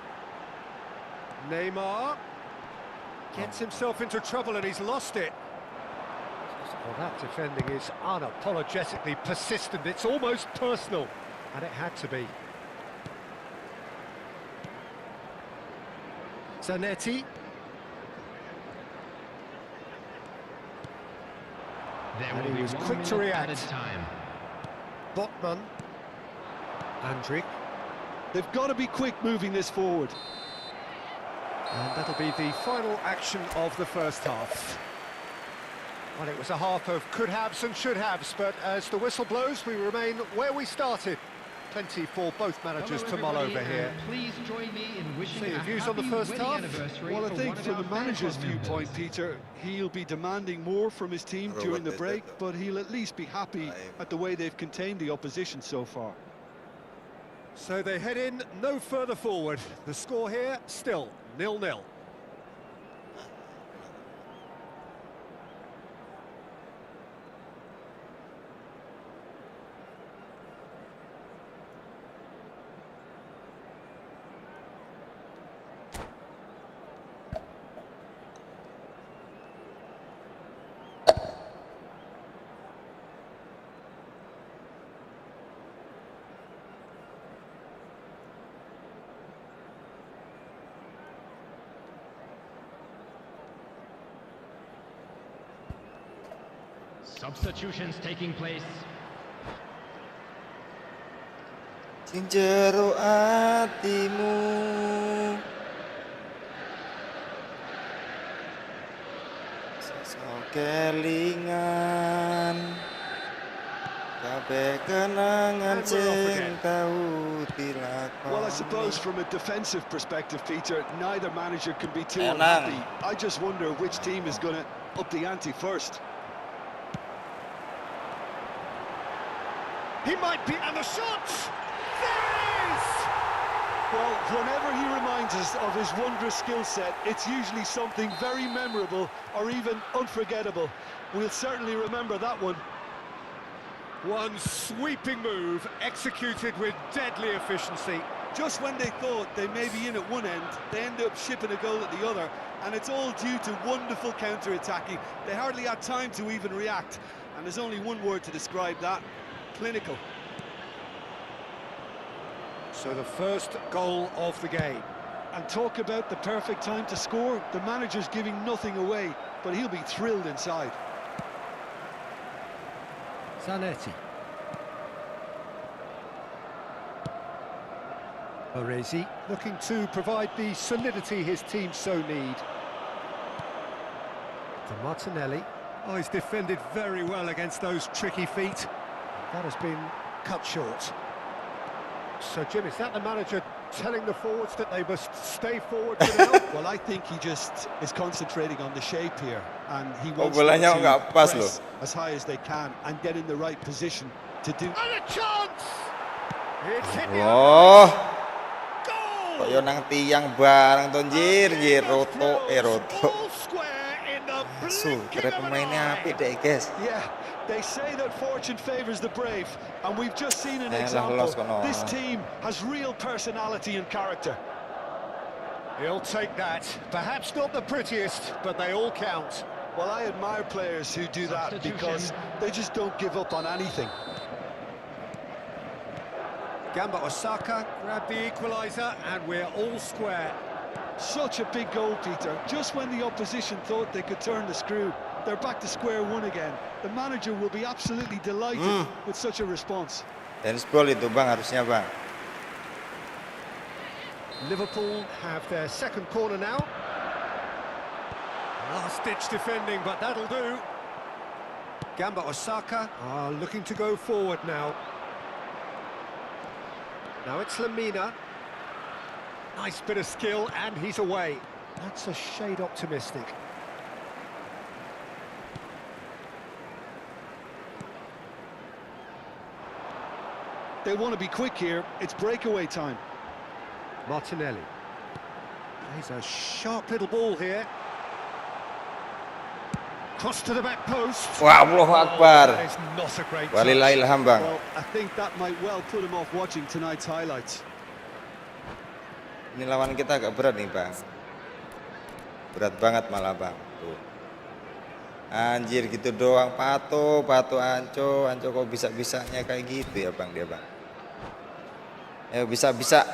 Neymar gets himself into trouble and he's lost it. Well, that defending is unapologetically persistent. It's almost personal, and it had to be. Zanetti. And he was quick to react. Botman. Andrić. They've got to be quick moving this forward. And that'll be the final action of the first half. Well, it was a half of could-haves and should-haves, but as the whistle blows, we remain where we started. Plenty for both managers to mull over here. Please join me in wishing So your a views on the happy first wedding half? anniversary Well, I for think one of from the our fan manager's club members. viewpoint, Peter, he'll be demanding more from his team during the break, but he'll at least be happy at the way they've contained the opposition so far. So they head in no further forward. The score here, still 0-0. Substitutions taking place. Sing jero atimu sesau kelingan kabeh kenangan And we're off sing again. tau dilakoni. Well, I suppose from a defensive perspective, Peter, neither manager can be too Enak. unhappy. I just wonder which team is going to up the ante first. He might be, and the shot! There it is! Well, whenever he reminds us of his wondrous skill set, it's usually something very memorable or even unforgettable. We'll certainly remember that one. One sweeping move, executed with deadly efficiency. Just when they thought they may be in at one end, they end up shipping a goal at the other, and it's all due to wonderful counter-attacking. They hardly had time to even react, and there's only one word to describe that: clinical. So the first goal of the game. And talk about the perfect time to score. The manager's giving nothing away, but he'll be thrilled inside. Zanetti. Baresi looking to provide the solidity his team so need. To Martinelli. Oh, he's defended very well against those tricky feet. That has been cut short. So, Jim, is that the manager telling the forwards that they must stay forward for now? Well, I think he just is concentrating on the shape here, and he wants bolanya them to nggak pas press loh. as high as they can and get in the right position to do. And a chance! It's hit the Oh, goal! koyo nang tiang bareng to njir roto roto. All square in the Su, blinking kira of an pemainnya eye. apik deh, guys. Yeah, they say that fortune favours the brave, and we've just seen an example. los kono. This team has real personality and character. He'll take that. Perhaps not the prettiest, but they all count. Well, I admire players who do that because they just don't give up on anything. Gamba Osaka grabbed the equaliser, and we're all square. Such a big goal, Peter. Just when the opposition thought they could turn the screw, they're back to square one again. The manager will be absolutely delighted with such a response. Handsball itu bang harusnya bang. Liverpool have their second corner now. Last-ditch defending, but that'll do. Gamba Osaka are looking to go forward now. Now it's Lamina. Nice bit of skill, and he's away. That's a shade optimistic. They want to be quick here. It's breakaway time. Martinelli. He's a sharp little ball here. Cross to the back post. Wah, Allahu Akbar. That is not a great Walillah touch. ilham bang. Well, I think that might well put him off watching tonight's highlights. Ini lawan kita agak berat nih bang. Berat banget malah bang. Tuh. Anjir gitu doang, Pato Anco kok bisa-bisanya kayak gitu ya bang dia bang. Ayo bisa-bisa.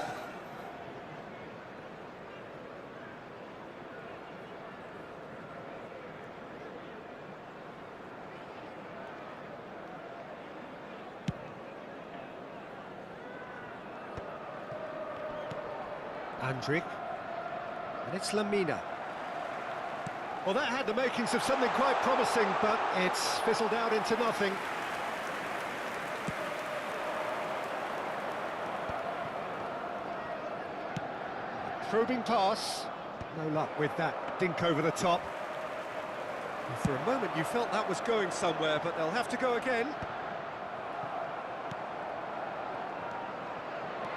Andrik. And it's Lamina. Well, that had the makings of something quite promising, but it's fizzled out into nothing. Probing pass. No luck with that dink over the top. For a moment you felt that was going somewhere, but they'll have to go again.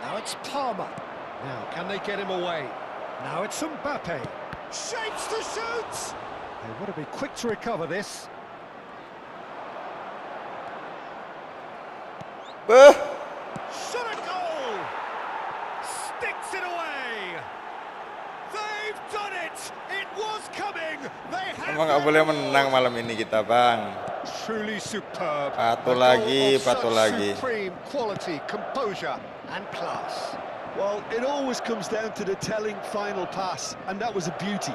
Now it's Palmer. Now, can they get him away? Now it's Mbappe. Shapes to shoot! They want to be quick to recover this. Shot a goal! Sticks it away! They've done it! It was coming! They have. Emang nggak boleh menang malam ini kita, Bang. Truly superb. Patuh A goal lagi, of patuh such lagi. Supreme quality, composure and class. Well, it always comes down to the telling final pass, and that was a beauty.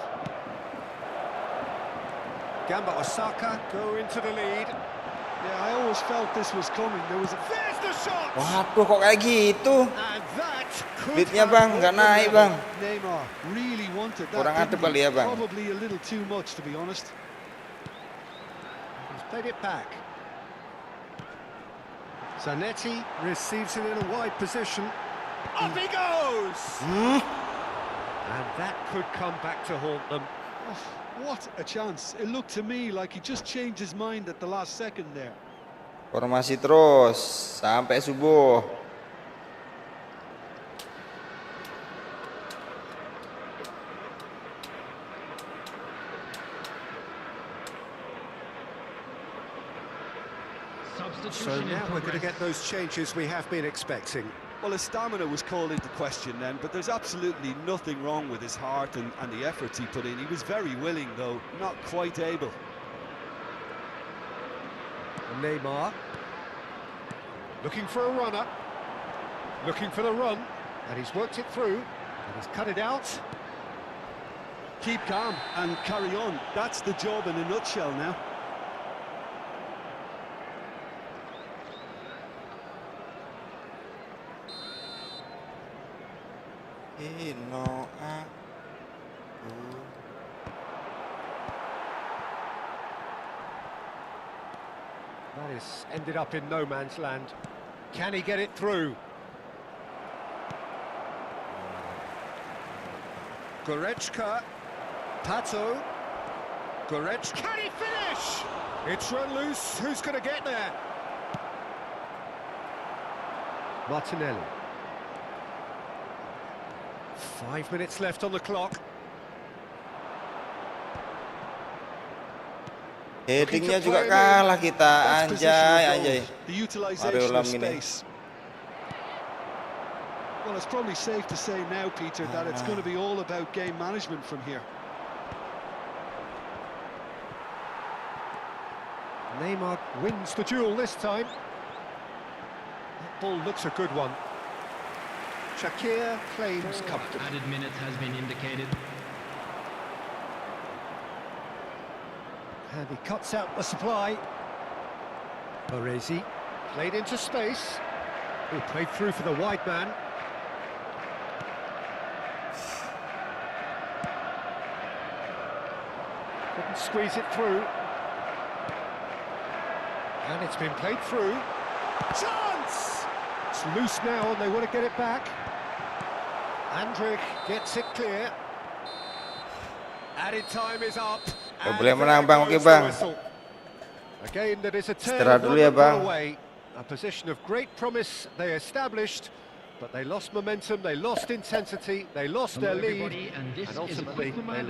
Gamba Osaka go into the lead. Yeah, I always felt this was coming. There's the shot! Waduh, kok kayak gitu? And that could Beatnya, have Bang, brought nggak them naik, level. Bang. Neymar really wanted that. Kurang didn't adem he? kali ya, Bang. Probably a little too much, to be honest. He's played it back. Zanetti receives it in a wide position. Up he goes! And that could come back to haunt them. Oh, what a chance. It looked to me like he just changed his mind at the last second there. Formasi terus sampai subuh. So now we're going to get those changes we have been expecting. Well, his stamina was called into question then, but there's absolutely nothing wrong with his heart and the efforts he put in. He was very willing, though, not quite able. Neymar. Looking for a runner. Looking for the run. And he's worked it through. And he's cut it out. Keep calm and carry on. That's the job in a nutshell now. No, That is ended up in no man's land. Can he get it through? Goretzka. Pato. Goretzka. Can he finish? It's run loose. Who's going to get there? Martinelli. 5 minutes left on the clock. Headingnya juga kalah kita, anjay. The utilization Mario of space. Well, it's probably safe to say now, Peter, that it's going to be all about game management from here. Neymar wins the duel this time. That ball looks a good one. Shakir claims comfortable. Added minutes has been indicated. And he cuts out the supply. Baresi played into space. He played through for the wide man. Couldn't squeeze it through. And it's been played through. Chance! It's loose now and they want to get it back. Andrich gets it clear. Added time is up. Boleh menang, Bang. Oke, Bang. Again, that is a Istirahat dulu ya, Bang. away. A position of great promise they established, but they lost momentum, they lost intensity, they lost their lead, Everybody, and this and is a ultimately quick they reminder